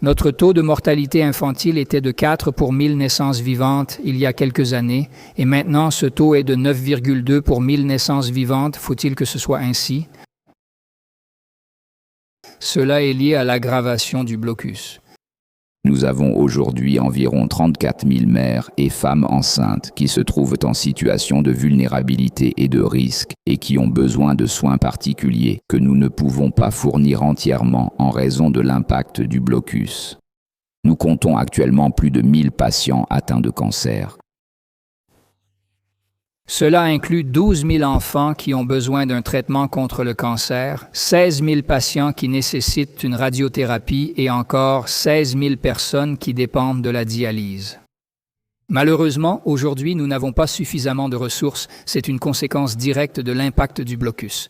Notre taux de mortalité infantile était de 4 pour 1000 naissances vivantes il y a quelques années, et maintenant ce taux est de 9,2 pour 1000 naissances vivantes. Faut-il que ce soit ainsi? Cela est lié à l'aggravation du blocus. Nous avons aujourd'hui environ 34 000 mères et femmes enceintes qui se trouvent en situation de vulnérabilité et de risque et qui ont besoin de soins particuliers que nous ne pouvons pas fournir entièrement en raison de l'impact du blocus. Nous comptons actuellement plus de 1000 patients atteints de cancer. Cela inclut 12 000 enfants qui ont besoin d'un traitement contre le cancer, 16 000 patients qui nécessitent une radiothérapie et encore 16 000 personnes qui dépendent de la dialyse. Malheureusement, aujourd'hui, nous n'avons pas suffisamment de ressources. C'est une conséquence directe de l'impact du blocus.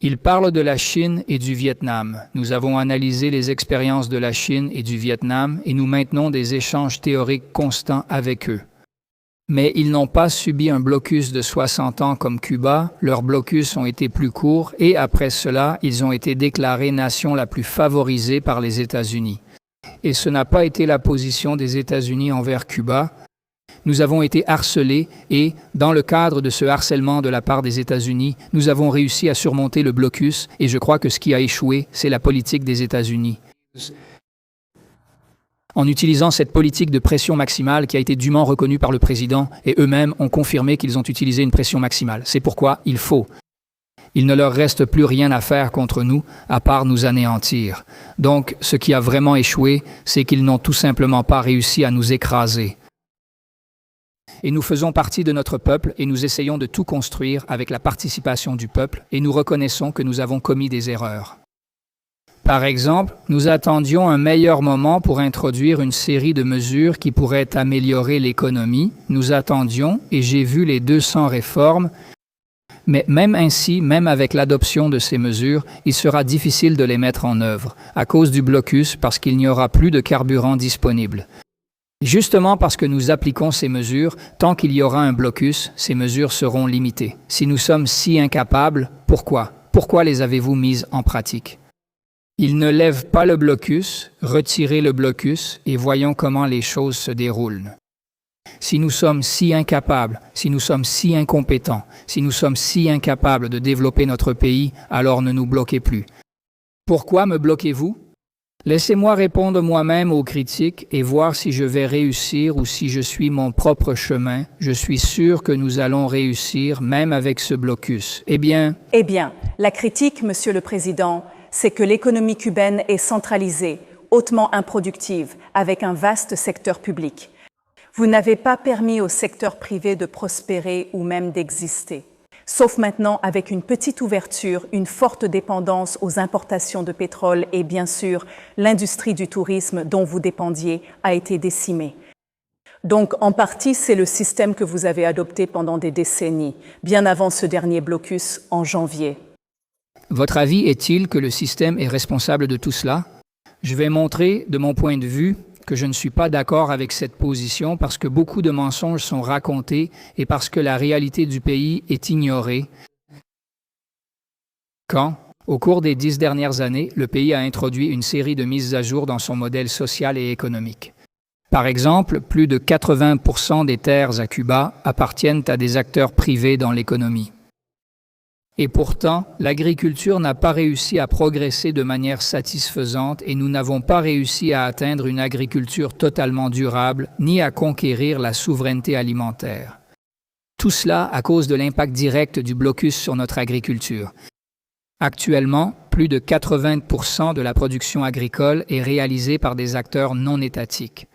Il parle de la Chine et du Vietnam. Nous avons analysé les expériences de la Chine et du Vietnam et nous maintenons des échanges théoriques constants avec eux. Mais ils n'ont pas subi un blocus de 60 ans comme Cuba, leurs blocus ont été plus courts et après cela, ils ont été déclarés nation la plus favorisée par les États-Unis. Et ce n'a pas été la position des États-Unis envers Cuba. Nous avons été harcelés et, dans le cadre de ce harcèlement de la part des États-Unis, nous avons réussi à surmonter le blocus et je crois que ce qui a échoué, c'est la politique des États-Unis. En utilisant cette politique de pression maximale qui a été dûment reconnue par le président et eux-mêmes ont confirmé qu'ils ont utilisé une pression maximale. C'est pourquoi il faut. Il ne leur reste plus rien à faire contre nous à part nous anéantir. Donc, ce qui a vraiment échoué, c'est qu'ils n'ont tout simplement pas réussi à nous écraser. Et nous faisons partie de notre peuple et nous essayons de tout construire avec la participation du peuple et nous reconnaissons que nous avons commis des erreurs. Par exemple, nous attendions un meilleur moment pour introduire une série de mesures qui pourraient améliorer l'économie. Nous attendions, et j'ai vu les 200 réformes, mais même ainsi, même avec l'adoption de ces mesures, il sera difficile de les mettre en œuvre, à cause du blocus, parce qu'il n'y aura plus de carburant disponible. Justement parce que nous appliquons ces mesures, tant qu'il y aura un blocus, ces mesures seront limitées. Si nous sommes si incapables, pourquoi? Pourquoi les avez-vous mises en pratique? Ils ne lèvent pas le blocus, retirez le blocus et voyons comment les choses se déroulent. Si nous sommes si incapables, si nous sommes si incompétents, si nous sommes si incapables de développer notre pays, alors ne nous bloquez plus. Pourquoi me bloquez-vous? Laissez-moi répondre moi-même aux critiques et voir si je vais réussir ou si je suis mon propre chemin. Je suis sûr que nous allons réussir, même avec ce blocus. Eh bien, la critique, Monsieur le Président, c'est que l'économie cubaine est centralisée, hautement improductive, avec un vaste secteur public. Vous n'avez pas permis au secteur privé de prospérer ou même d'exister. Sauf maintenant avec une petite ouverture, une forte dépendance aux importations de pétrole et bien sûr, l'industrie du tourisme dont vous dépendiez a été décimée. Donc, en partie, c'est le système que vous avez adopté pendant des décennies, bien avant ce dernier blocus en janvier. Votre avis est-il que le système est responsable de tout cela? Je vais montrer, de mon point de vue, que je ne suis pas d'accord avec cette position parce que beaucoup de mensonges sont racontés et parce que la réalité du pays est ignorée. Quand, au cours des 10 dernières années, le pays a introduit une série de mises à jour dans son modèle social et économique. Par exemple, plus de 80% des terres à Cuba appartiennent à des acteurs privés dans l'économie. Et pourtant, l'agriculture n'a pas réussi à progresser de manière satisfaisante et nous n'avons pas réussi à atteindre une agriculture totalement durable ni à conquérir la souveraineté alimentaire. Tout cela à cause de l'impact direct du blocus sur notre agriculture. Actuellement, plus de 80% de la production agricole est réalisée par des acteurs non étatiques.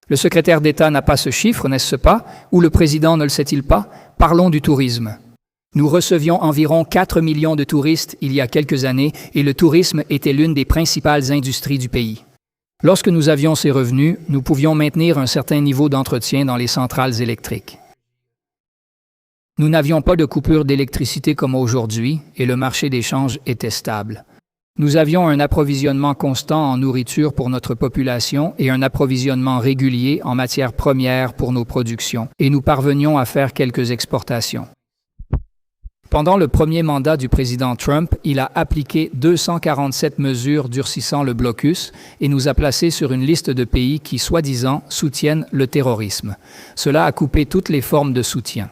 Le secrétaire d'État n'a pas ce chiffre, n'est-ce pas? Ou le président ne le sait-il pas? Parlons du tourisme. Nous recevions environ 4 millions de touristes il y a quelques années et le tourisme était l'une des principales industries du pays. Lorsque nous avions ces revenus, nous pouvions maintenir un certain niveau d'entretien dans les centrales électriques. Nous n'avions pas de coupure d'électricité comme aujourd'hui et le marché des changes était stable. Nous avions un approvisionnement constant en nourriture pour notre population et un approvisionnement régulier en matières premières pour nos productions et nous parvenions à faire quelques exportations. Pendant le premier mandat du président Trump, il a appliqué 247 mesures durcissant le blocus et nous a placés sur une liste de pays qui, soi-disant, soutiennent le terrorisme. Cela a coupé toutes les formes de soutien.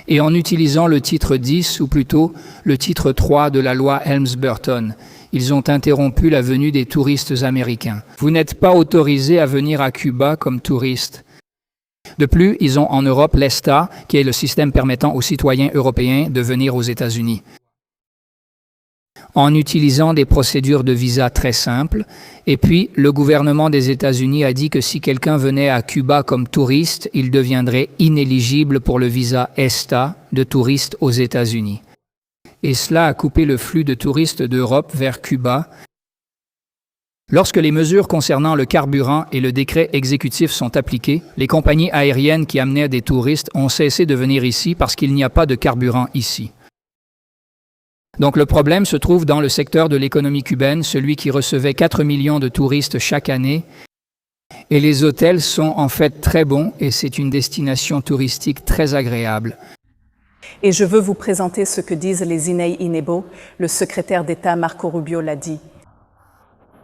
Et en utilisant le titre 10, ou plutôt le titre 3 de la loi Helms-Burton, ils ont interrompu la venue des touristes américains. Vous n'êtes pas autorisés à venir à Cuba comme touristes. De plus, ils ont en Europe l'ESTA, qui est le système permettant aux citoyens européens de venir aux États-Unis. En utilisant des procédures de visa très simples, et puis le gouvernement des États-Unis a dit que si quelqu'un venait à Cuba comme touriste, il deviendrait inéligible pour le visa ESTA de touriste aux États-Unis. Et cela a coupé le flux de touristes d'Europe vers Cuba. Lorsque les mesures concernant le carburant et le décret exécutif sont appliquées, les compagnies aériennes qui amenaient des touristes ont cessé de venir ici parce qu'il n'y a pas de carburant ici. Donc le problème se trouve dans le secteur de l'économie cubaine, celui qui recevait 4 millions de touristes chaque année. Et les hôtels sont en fait très bons et c'est une destination touristique très agréable. Et je veux vous présenter ce que disent les Inei Inebo, le secrétaire d'État Marco Rubio l'a dit.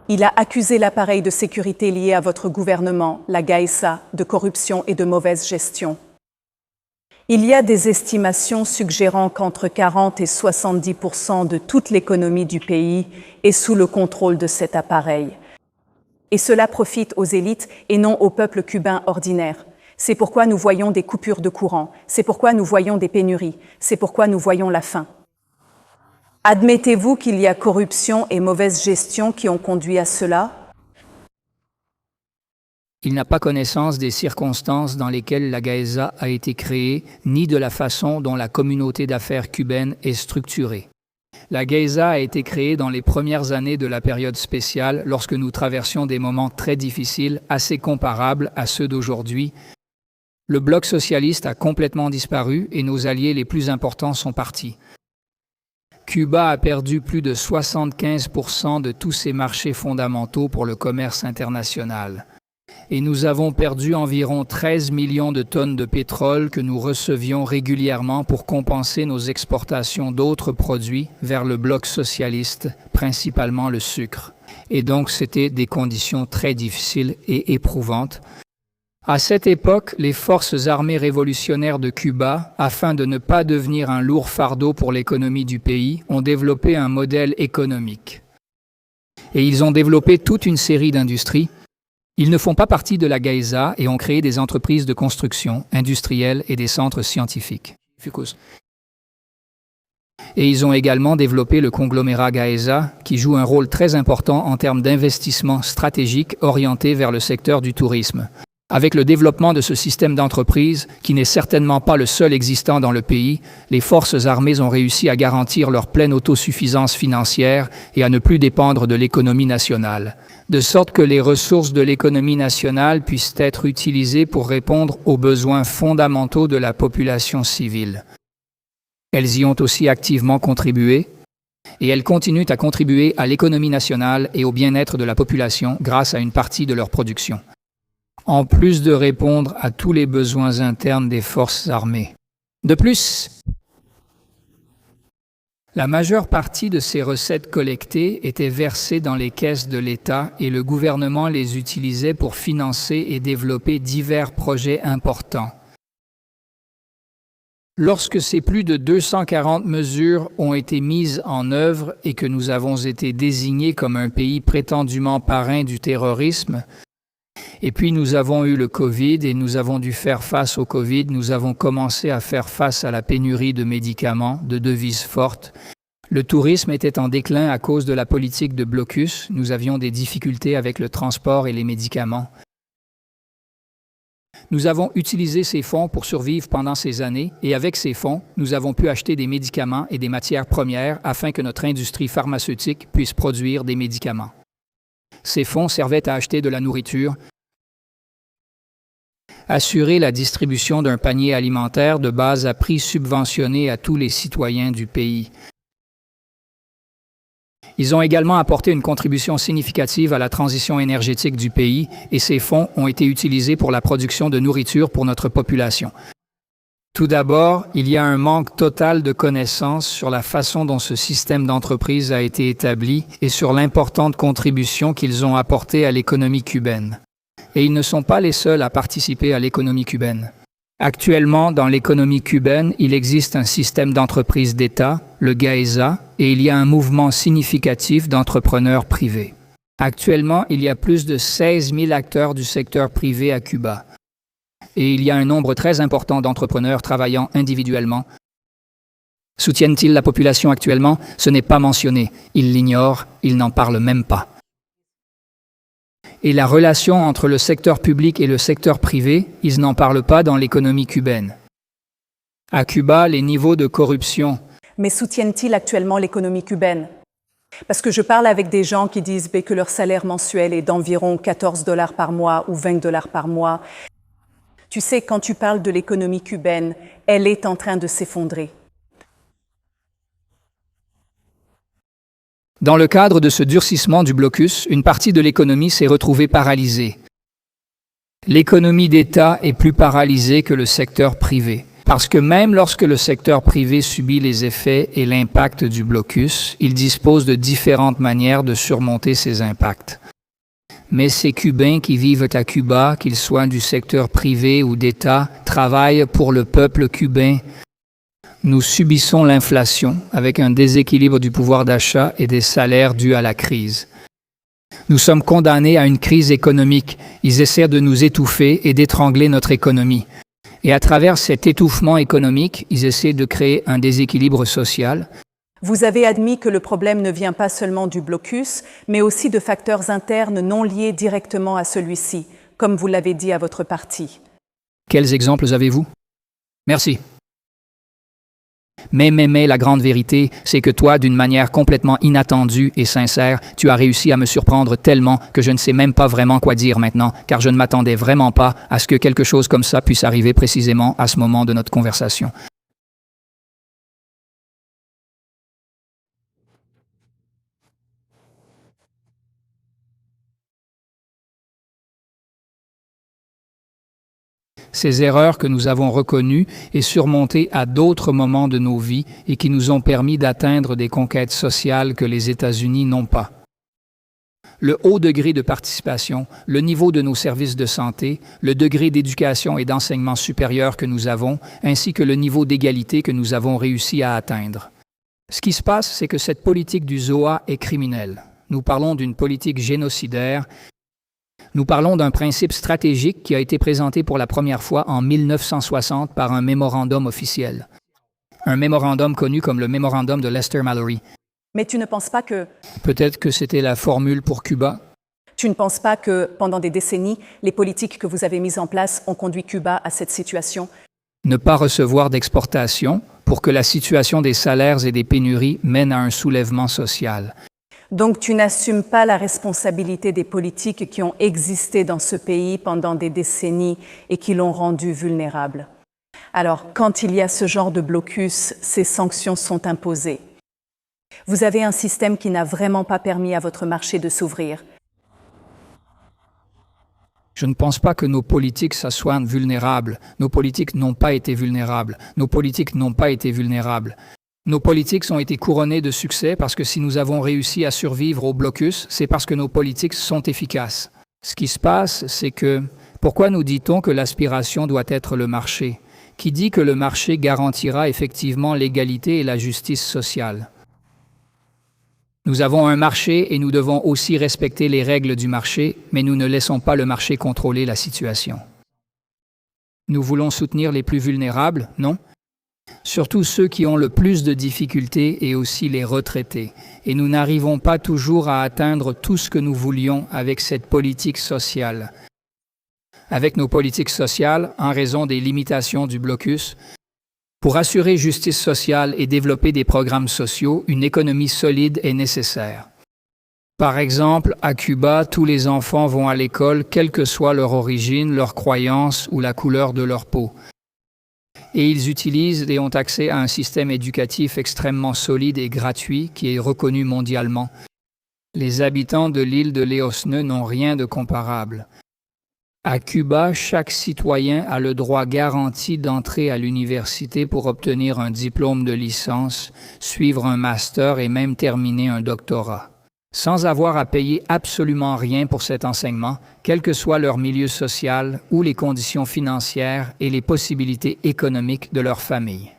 Il a accusé l'appareil de sécurité lié à votre gouvernement, la GAESA, de corruption et de mauvaise gestion. Il y a des estimations suggérant qu'entre 40 et 70% de toute l'économie du pays est sous le contrôle de cet appareil. Et cela profite aux élites et non au peuple cubain ordinaire. C'est pourquoi nous voyons des coupures de courant, c'est pourquoi nous voyons des pénuries, c'est pourquoi nous voyons la faim. Admettez-vous qu'il y a corruption et mauvaise gestion qui ont conduit à cela? Il n'a pas connaissance des circonstances dans lesquelles la GAESA a été créée, ni de la façon dont la communauté d'affaires cubaine est structurée. La GAESA a été créée dans les premières années de la période spéciale, lorsque nous traversions des moments très difficiles, assez comparables à ceux d'aujourd'hui. Le bloc socialiste a complètement disparu et nos alliés les plus importants sont partis. Cuba a perdu plus de 75% de tous ses marchés fondamentaux pour le commerce international. Et nous avons perdu environ 13 millions de tonnes de pétrole que nous recevions régulièrement pour compenser nos exportations d'autres produits vers le bloc socialiste, principalement le sucre. Et donc c'était des conditions très difficiles et éprouvantes. À cette époque, les forces armées révolutionnaires de Cuba, afin de ne pas devenir un lourd fardeau pour l'économie du pays, ont développé un modèle économique. Et ils ont développé toute une série d'industries. Ils ne font pas partie de la GAESA et ont créé des entreprises de construction, industrielles et des centres scientifiques. Et ils ont également développé le conglomérat GAESA, qui joue un rôle très important en termes d'investissement stratégique orienté vers le secteur du tourisme. Avec le développement de ce système d'entreprise, qui n'est certainement pas le seul existant dans le pays, les forces armées ont réussi à garantir leur pleine autosuffisance financière et à ne plus dépendre de l'économie nationale, de sorte que les ressources de l'économie nationale puissent être utilisées pour répondre aux besoins fondamentaux de la population civile. Elles y ont aussi activement contribué, et elles continuent à contribuer à l'économie nationale et au bien-être de la population grâce à une partie de leur production, en plus de répondre à tous les besoins internes des forces armées. De plus, la majeure partie de ces recettes collectées étaient versées dans les caisses de l'État et le gouvernement les utilisait pour financer et développer divers projets importants. Lorsque ces plus de 240 mesures ont été mises en œuvre et que nous avons été désignés comme un pays prétendument parrain du terrorisme, et puis nous avons eu le COVID et nous avons dû faire face au COVID, nous avons commencé à faire face à la pénurie de médicaments, de devises fortes. Le tourisme était en déclin à cause de la politique de blocus, nous avions des difficultés avec le transport et les médicaments. Nous avons utilisé ces fonds pour survivre pendant ces années et avec ces fonds, nous avons pu acheter des médicaments et des matières premières afin que notre industrie pharmaceutique puisse produire des médicaments. Ces fonds servaient à acheter de la nourriture, assurer la distribution d'un panier alimentaire de base à prix subventionné à tous les citoyens du pays. Ils ont également apporté une contribution significative à la transition énergétique du pays et ces fonds ont été utilisés pour la production de nourriture pour notre population. Tout d'abord, il y a un manque total de connaissances sur la façon dont ce système d'entreprise a été établi et sur l'importante contribution qu'ils ont apportée à l'économie cubaine. Et ils ne sont pas les seuls à participer à l'économie cubaine. Actuellement, dans l'économie cubaine, il existe un système d'entreprise d'État, le GAESA, et il y a un mouvement significatif d'entrepreneurs privés. Actuellement, il y a plus de 16 000 acteurs du secteur privé à Cuba. Et il y a un nombre très important d'entrepreneurs travaillant individuellement. Soutiennent-ils la population actuellement? Ce n'est pas mentionné. Ils l'ignorent, ils n'en parlent même pas. Et la relation entre le secteur public et le secteur privé, ils n'en parlent pas dans l'économie cubaine. À Cuba, les niveaux de corruption. Mais soutiennent-ils actuellement l'économie cubaine? Parce que je parle avec des gens qui disent que leur salaire mensuel est d'environ 14 $ par mois ou 20 $ par mois. Tu sais, quand tu parles de l'économie cubaine, elle est en train de s'effondrer. Dans le cadre de ce durcissement du blocus, une partie de l'économie s'est retrouvée paralysée. L'économie d'État est plus paralysée que le secteur privé. Parce que même lorsque le secteur privé subit les effets et l'impact du blocus, il dispose de différentes manières de surmonter ces impacts. Mais ces Cubains qui vivent à Cuba, qu'ils soient du secteur privé ou d'État, travaillent pour le peuple cubain. Nous subissons l'inflation avec un déséquilibre du pouvoir d'achat et des salaires dus à la crise. Nous sommes condamnés à une crise économique. Ils essaient de nous étouffer et d'étrangler notre économie. Et à travers cet étouffement économique, ils essaient de créer un déséquilibre social. Vous avez admis que le problème ne vient pas seulement du blocus, mais aussi de facteurs internes non liés directement à celui-ci, comme vous l'avez dit à votre parti. Quels exemples avez-vous? Merci. Mais la grande vérité, c'est que toi, d'une manière complètement inattendue et sincère, tu as réussi à me surprendre tellement que je ne sais même pas vraiment quoi dire maintenant, car je ne m'attendais vraiment pas à ce que quelque chose comme ça puisse arriver précisément à ce moment de notre conversation. Ces erreurs que nous avons reconnues et surmontées à d'autres moments de nos vies et qui nous ont permis d'atteindre des conquêtes sociales que les États-Unis n'ont pas. Le haut degré de participation, le niveau de nos services de santé, le degré d'éducation et d'enseignement supérieur que nous avons, ainsi que le niveau d'égalité que nous avons réussi à atteindre. Ce qui se passe, c'est que cette politique du ZOA est criminelle. Nous parlons d'une politique génocidaire. Nous parlons d'un principe stratégique qui a été présenté pour la première fois en 1960 par un mémorandum officiel. Un mémorandum connu comme le mémorandum de Lester Mallory. Mais tu ne penses pas que... Peut-être que c'était la formule pour Cuba. Tu ne penses pas que, pendant des décennies, les politiques que vous avez mises en place ont conduit Cuba à cette situation? Ne pas recevoir d'exportation pour que la situation des salaires et des pénuries mène à un soulèvement social. Donc tu n'assumes pas la responsabilité des politiques qui ont existé dans ce pays pendant des décennies et qui l'ont rendu vulnérable. Alors, quand il y a ce genre de blocus, ces sanctions sont imposées. Vous avez un système qui n'a vraiment pas permis à votre marché de s'ouvrir. Je ne pense pas que nos politiques soient vulnérables. Nos politiques n'ont pas été vulnérables. Nos politiques n'ont pas été vulnérables. Nos politiques ont été couronnées de succès parce que si nous avons réussi à survivre au blocus, c'est parce que nos politiques sont efficaces. Ce qui se passe, c'est que pourquoi nous dit-on que l'aspiration doit être le marché? qui dit que le marché garantira effectivement l'égalité et la justice sociale. Nous avons un marché et nous devons aussi respecter les règles du marché, mais nous ne laissons pas le marché contrôler la situation. Nous voulons soutenir les plus vulnérables, non? Surtout ceux qui ont le plus de difficultés et aussi les retraités. Et nous n'arrivons pas toujours à atteindre tout ce que nous voulions avec cette politique sociale. Avec nos politiques sociales, en raison des limitations du blocus, pour assurer justice sociale et développer des programmes sociaux, une économie solide est nécessaire. Par exemple, à Cuba, tous les enfants vont à l'école, quelle que soit leur origine, leur croyance ou la couleur de leur peau. Et ils utilisent et ont accès à un système éducatif extrêmement solide et gratuit qui est reconnu mondialement. Les habitants de l'île de Leosne n'ont rien de comparable. À Cuba, chaque citoyen a le droit garanti d'entrer à l'université pour obtenir un diplôme de licence, suivre un master et même terminer un doctorat, sans avoir à payer absolument rien pour cet enseignement, quel que soit leur milieu social ou les conditions financières et les possibilités économiques de leur famille.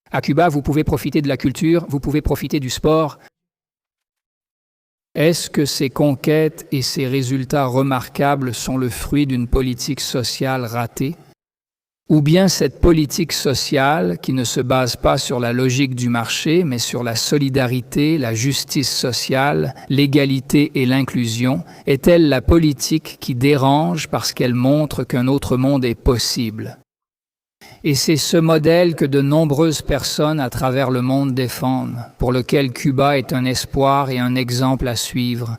À Cuba, vous pouvez profiter de la culture, vous pouvez profiter du sport. Est-ce que ces conquêtes et ces résultats remarquables sont le fruit d'une politique sociale ratée? Ou bien cette politique sociale, qui ne se base pas sur la logique du marché, mais sur la solidarité, la justice sociale, l'égalité et l'inclusion, est-elle la politique qui dérange parce qu'elle montre qu'un autre monde est possible? Et c'est ce modèle que de nombreuses personnes à travers le monde défendent, pour lequel Cuba est un espoir et un exemple à suivre.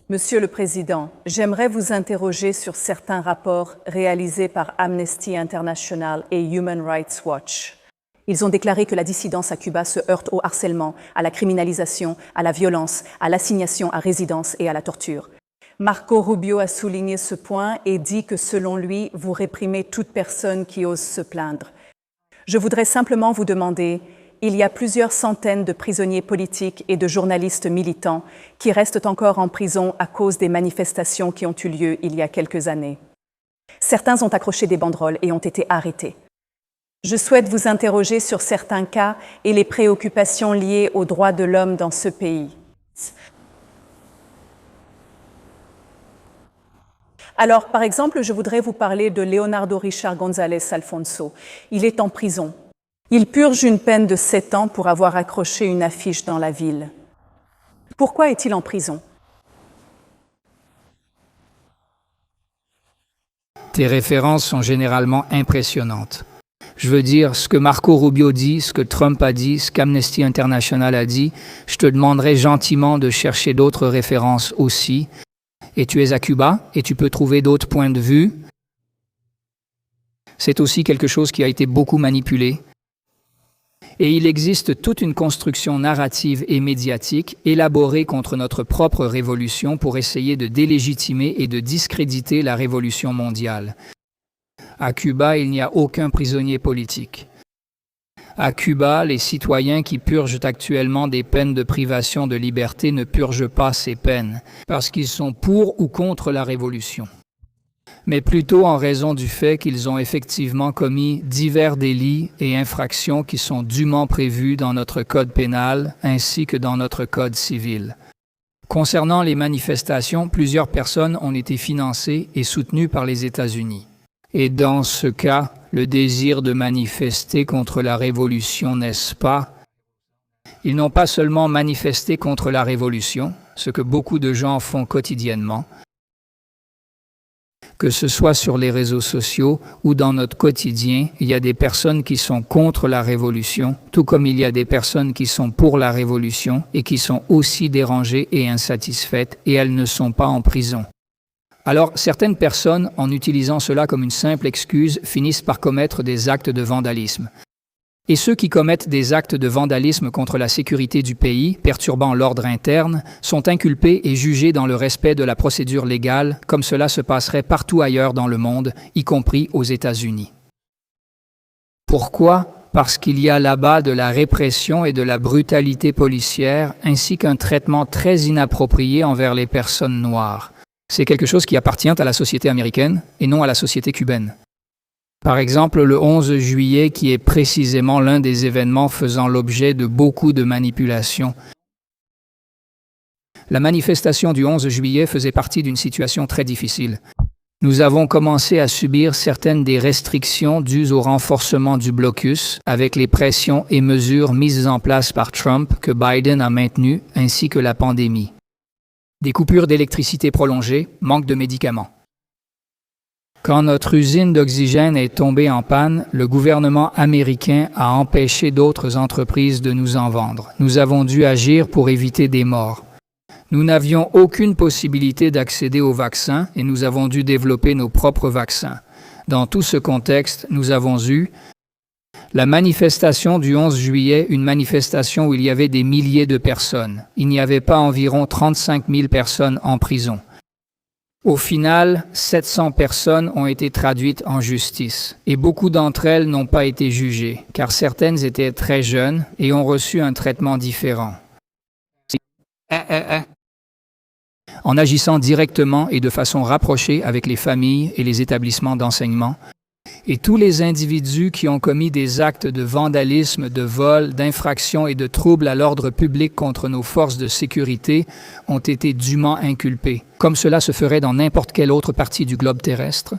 Monsieur le Président, j'aimerais vous interroger sur certains rapports réalisés par Amnesty International et Human Rights Watch. Ils ont déclaré que la dissidence à Cuba se heurte au harcèlement, à la criminalisation, à la violence, à l'assignation à résidence et à la torture. Marco Rubio a souligné ce point et dit que selon lui, vous réprimez toute personne qui ose se plaindre. Je voudrais simplement vous demander, il y a plusieurs centaines de prisonniers politiques et de journalistes militants qui restent encore en prison à cause des manifestations qui ont eu lieu il y a quelques années. Certains ont accroché des banderoles et ont été arrêtés. Je souhaite vous interroger sur certains cas et les préoccupations liées aux droits de l'homme dans ce pays. Alors, par exemple, je voudrais vous parler de Leonardo Richard González Alfonso. Il est en prison. Il purge une peine de 7 ans pour avoir accroché une affiche dans la ville. Pourquoi est-il en prison? Tes références sont généralement impressionnantes. Je veux dire, ce que Marco Rubio dit, ce que Trump a dit, ce qu'Amnesty International a dit, je te demanderai gentiment de chercher d'autres références aussi. Et tu es à Cuba, et tu peux trouver d'autres points de vue. C'est aussi quelque chose qui a été beaucoup manipulé. Et il existe toute une construction narrative et médiatique élaborée contre notre propre révolution pour essayer de délégitimer et de discréditer la révolution mondiale. À Cuba, il n'y a aucun prisonnier politique. À Cuba, les citoyens qui purgent actuellement des peines de privation de liberté ne purgent pas ces peines parce qu'ils sont pour ou contre la révolution, mais plutôt en raison du fait qu'ils ont effectivement commis divers délits et infractions qui sont dûment prévus dans notre code pénal ainsi que dans notre code civil. Concernant les manifestations, plusieurs personnes ont été financées et soutenues par les États-Unis. Et dans ce cas, le désir de manifester contre la révolution, n'est-ce pas? Ils n'ont pas seulement manifesté contre la révolution, ce que beaucoup de gens font quotidiennement, que ce soit sur les réseaux sociaux ou dans notre quotidien, il y a des personnes qui sont contre la révolution, tout comme il y a des personnes qui sont pour la révolution et qui sont aussi dérangées et insatisfaites, et elles ne sont pas en prison. Alors, certaines personnes, en utilisant cela comme une simple excuse, finissent par commettre des actes de vandalisme. Et ceux qui commettent des actes de vandalisme contre la sécurité du pays, perturbant l'ordre interne, sont inculpés et jugés dans le respect de la procédure légale, comme cela se passerait partout ailleurs dans le monde, y compris aux États-Unis. Pourquoi? Parce qu'il y a là-bas de la répression et de la brutalité policière, ainsi qu'un traitement très inapproprié envers les personnes noires. C'est quelque chose qui appartient à la société américaine et non à la société cubaine. Par exemple, le 11 juillet, qui est précisément l'un des événements faisant l'objet de beaucoup de manipulations. La manifestation du 11 juillet faisait partie d'une situation très difficile. Nous avons commencé à subir certaines des restrictions dues au renforcement du blocus avec les pressions et mesures mises en place par Trump que Biden a maintenues, ainsi que la pandémie. Des coupures d'électricité prolongées, manque de médicaments. Quand notre usine d'oxygène est tombée en panne, le gouvernement américain a empêché d'autres entreprises de nous en vendre. Nous avons dû agir pour éviter des morts. Nous n'avions aucune possibilité d'accéder aux vaccins et nous avons dû développer nos propres vaccins. Dans tout ce contexte, nous avons eu la manifestation du 11 juillet, une manifestation où il y avait des milliers de personnes. Il n'y avait pas environ 35 000 personnes en prison. Au final, 700 personnes ont été traduites en justice et beaucoup d'entre elles n'ont pas été jugées, car certaines étaient très jeunes et ont reçu un traitement différent. En agissant directement et de façon rapprochée avec les familles et les établissements d'enseignement, et tous les individus qui ont commis des actes de vandalisme, de vol, d'infraction et de troubles à l'ordre public contre nos forces de sécurité ont été dûment inculpés, comme cela se ferait dans n'importe quelle autre partie du globe terrestre.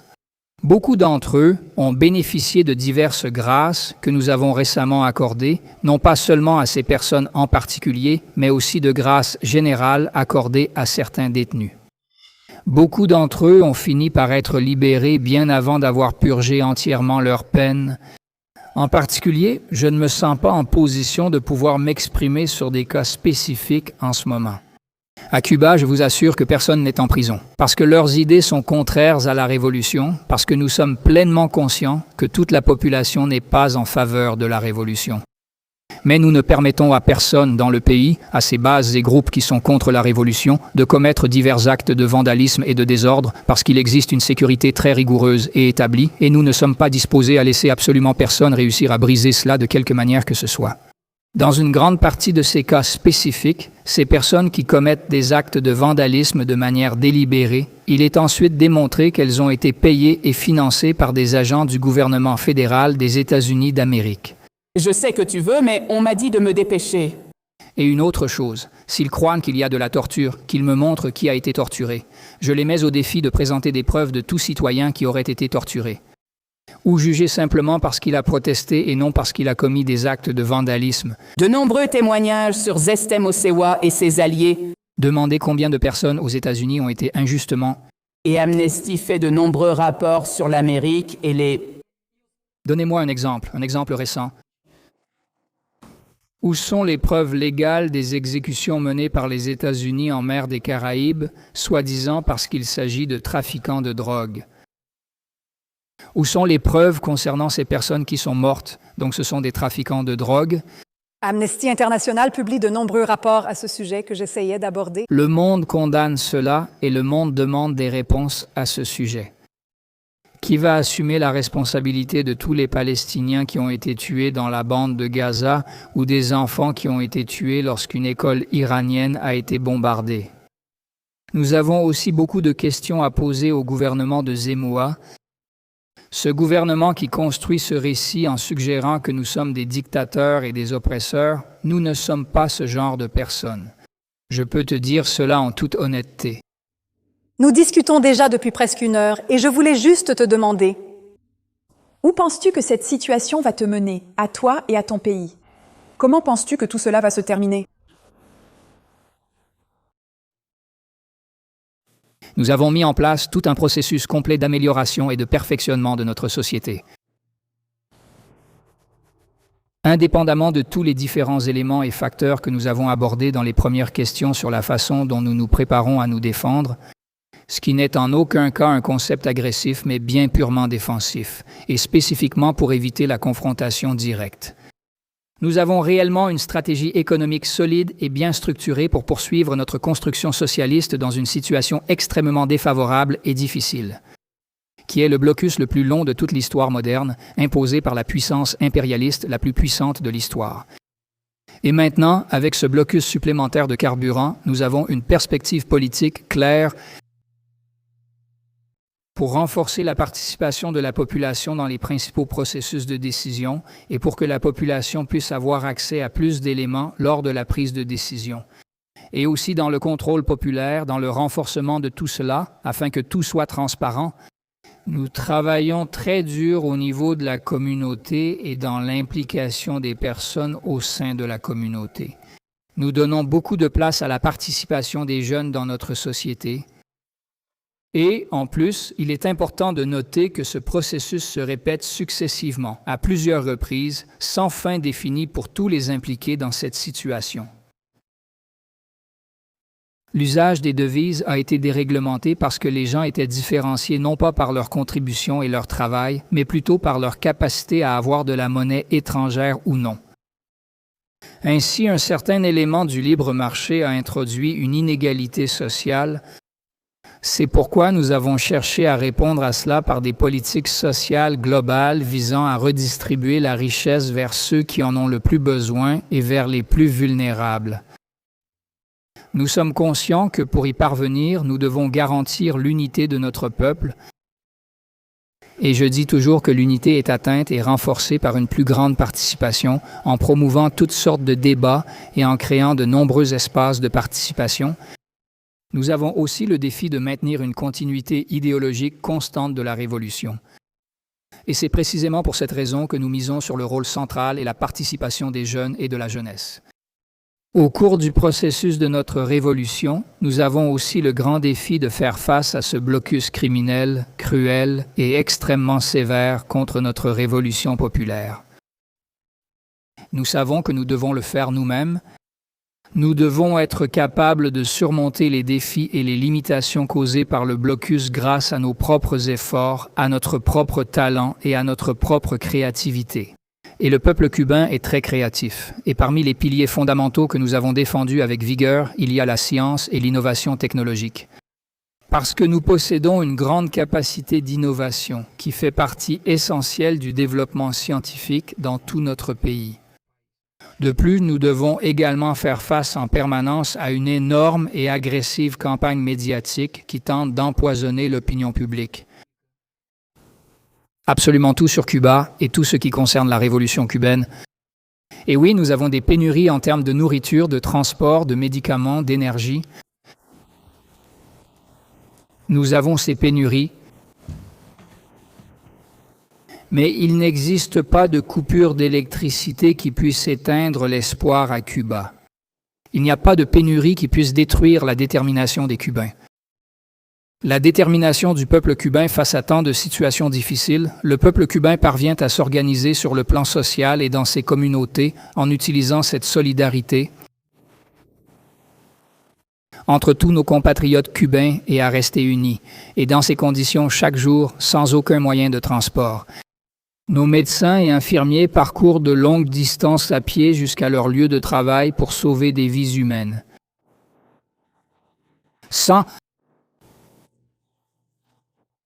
Beaucoup d'entre eux ont bénéficié de diverses grâces que nous avons récemment accordées, non pas seulement à ces personnes en particulier, mais aussi de grâces générales accordées à certains détenus. Beaucoup d'entre eux ont fini par être libérés bien avant d'avoir purgé entièrement leur peine. En particulier, je ne me sens pas en position de pouvoir m'exprimer sur des cas spécifiques en ce moment. À Cuba, je vous assure que personne n'est en prison, parce que leurs idées sont contraires à la révolution, parce que nous sommes pleinement conscients que toute la population n'est pas en faveur de la révolution. Mais nous ne permettons à personne dans le pays, à ces bases et groupes qui sont contre la révolution, de commettre divers actes de vandalisme et de désordre parce qu'il existe une sécurité très rigoureuse et établie et nous ne sommes pas disposés à laisser absolument personne réussir à briser cela de quelque manière que ce soit. Dans une grande partie de ces cas spécifiques, ces personnes qui commettent des actes de vandalisme de manière délibérée, il est ensuite démontré qu'elles ont été payées et financées par des agents du gouvernement fédéral des États-Unis d'Amérique. Je sais que tu veux, mais on m'a dit de me dépêcher. Et une autre chose, s'ils croient qu'il y a de la torture, qu'ils me montrent qui a été torturé. Je les mets au défi de présenter des preuves de tout citoyen qui aurait été torturé. Ou jugé simplement parce qu'il a protesté et non parce qu'il a commis des actes de vandalisme. De nombreux témoignages sur Zestem Osewa et ses alliés. Demandez combien de personnes aux États-Unis ont été injustement. Et Amnesty fait de nombreux rapports sur l'Amérique et les... Donnez-moi un exemple récent. Où sont les preuves légales des exécutions menées par les États-Unis en mer des Caraïbes, soi-disant parce qu'il s'agit de trafiquants de drogue? Où sont les preuves concernant ces personnes qui sont mortes, donc ce sont des trafiquants de drogue? Amnesty International publie de nombreux rapports à ce sujet que j'essayais d'aborder. Le monde condamne cela et le monde demande des réponses à ce sujet. Qui va assumer la responsabilité de tous les Palestiniens qui ont été tués dans la bande de Gaza ou des enfants qui ont été tués lorsqu'une école iranienne a été bombardée? Nous avons aussi beaucoup de questions à poser au gouvernement de Zemoua, ce gouvernement qui construit ce récit en suggérant que nous sommes des dictateurs et des oppresseurs. Nous ne sommes pas ce genre de personnes. Je peux te dire cela en toute honnêteté. Nous discutons déjà depuis presque 1 heure et je voulais juste te demander, où penses-tu que cette situation va te mener, à toi et à ton pays? Comment penses-tu que tout cela va se terminer? Nous avons mis en place tout un processus complet d'amélioration et de perfectionnement de notre société. Indépendamment de tous les différents éléments et facteurs que nous avons abordés dans les premières questions sur la façon dont nous nous préparons à nous défendre, ce qui n'est en aucun cas un concept agressif, mais bien purement défensif, et spécifiquement pour éviter la confrontation directe. Nous avons réellement une stratégie économique solide et bien structurée pour poursuivre notre construction socialiste dans une situation extrêmement défavorable et difficile, qui est le blocus le plus long de toute l'histoire moderne, imposé par la puissance impérialiste la plus puissante de l'histoire. Et maintenant, avec ce blocus supplémentaire de carburant, nous avons une perspective politique claire pour renforcer la participation de la population dans les principaux processus de décision et pour que la population puisse avoir accès à plus d'éléments lors de la prise de décision. Et aussi dans le contrôle populaire, dans le renforcement de tout cela, afin que tout soit transparent. Nous travaillons très dur au niveau de la communauté et dans l'implication des personnes au sein de la communauté. Nous donnons beaucoup de place à la participation des jeunes dans notre société. Et, en plus, il est important de noter que ce processus se répète successivement, à plusieurs reprises, sans fin définie pour tous les impliqués dans cette situation. L'usage des devises a été déréglementé parce que les gens étaient différenciés non pas par leur contribution et leur travail, mais plutôt par leur capacité à avoir de la monnaie étrangère ou non. Ainsi, un certain élément du libre marché a introduit une inégalité sociale. C'est pourquoi nous avons cherché à répondre à cela par des politiques sociales globales visant à redistribuer la richesse vers ceux qui en ont le plus besoin et vers les plus vulnérables. Nous sommes conscients que pour y parvenir, nous devons garantir l'unité de notre peuple. Et je dis toujours que l'unité est atteinte et renforcée par une plus grande participation, en promouvant toutes sortes de débats et en créant de nombreux espaces de participation. Nous avons aussi le défi de maintenir une continuité idéologique constante de la Révolution. Et c'est précisément pour cette raison que nous misons sur le rôle central et la participation des jeunes et de la jeunesse. Au cours du processus de notre révolution, nous avons aussi le grand défi de faire face à ce blocus criminel, cruel et extrêmement sévère contre notre révolution populaire. Nous savons que nous devons le faire nous-mêmes. Nous devons être capables de surmonter les défis et les limitations causées par le blocus grâce à nos propres efforts, à notre propre talent et à notre propre créativité. Et le peuple cubain est très créatif. Et parmi les piliers fondamentaux que nous avons défendus avec vigueur, il y a la science et l'innovation technologique. Parce que nous possédons une grande capacité d'innovation qui fait partie essentielle du développement scientifique dans tout notre pays. De plus, nous devons également faire face en permanence à une énorme et agressive campagne médiatique qui tente d'empoisonner l'opinion publique. Absolument tout sur Cuba et tout ce qui concerne la révolution cubaine. Et oui, nous avons des pénuries en termes de nourriture, de transport, de médicaments, d'énergie. Nous avons ces pénuries. Mais il n'existe pas de coupure d'électricité qui puisse éteindre l'espoir à Cuba. Il n'y a pas de pénurie qui puisse détruire la détermination des Cubains. La détermination du peuple cubain face à tant de situations difficiles, le peuple cubain parvient à s'organiser sur le plan social et dans ses communautés en utilisant cette solidarité entre tous nos compatriotes cubains et à rester unis, et dans ces conditions chaque jour sans aucun moyen de transport. Nos médecins et infirmiers parcourent de longues distances à pied jusqu'à leur lieu de travail pour sauver des vies humaines.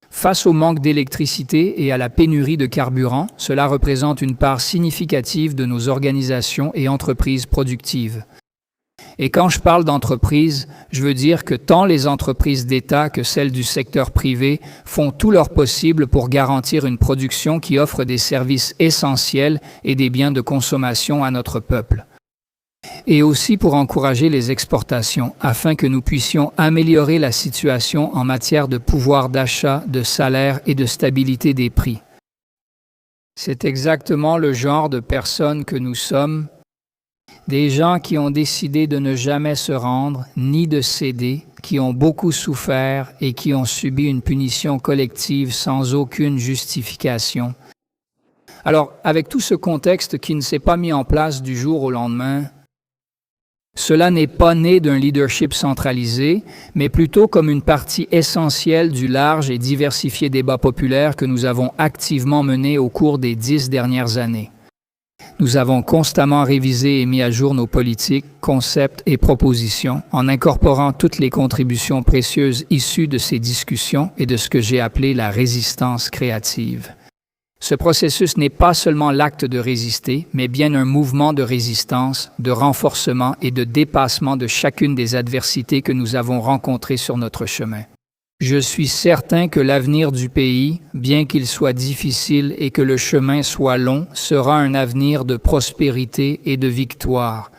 Face au manque d'électricité et à la pénurie de carburant, cela représente une part significative de nos organisations et entreprises productives. Et quand je parle d'entreprises, je veux dire que tant les entreprises d'État que celles du secteur privé font tout leur possible pour garantir une production qui offre des services essentiels et des biens de consommation à notre peuple. Et aussi pour encourager les exportations, afin que nous puissions améliorer la situation en matière de pouvoir d'achat, de salaire et de stabilité des prix. C'est exactement le genre de personnes que nous sommes, des gens qui ont décidé de ne jamais se rendre, ni de céder, qui ont beaucoup souffert et qui ont subi une punition collective sans aucune justification. Alors, avec tout ce contexte qui ne s'est pas mis en place du jour au lendemain, cela n'est pas né d'un leadership centralisé, mais plutôt comme une partie essentielle du large et diversifié débat populaire que nous avons activement mené au cours des 10 dernières années. Nous avons constamment révisé et mis à jour nos politiques, concepts et propositions en incorporant toutes les contributions précieuses issues de ces discussions et de ce que j'ai appelé la résistance créative. Ce processus n'est pas seulement l'acte de résister, mais bien un mouvement de résistance, de renforcement et de dépassement de chacune des adversités que nous avons rencontrées sur notre chemin. Je suis certain que l'avenir du pays, bien qu'il soit difficile et que le chemin soit long, sera un avenir de prospérité et de victoire.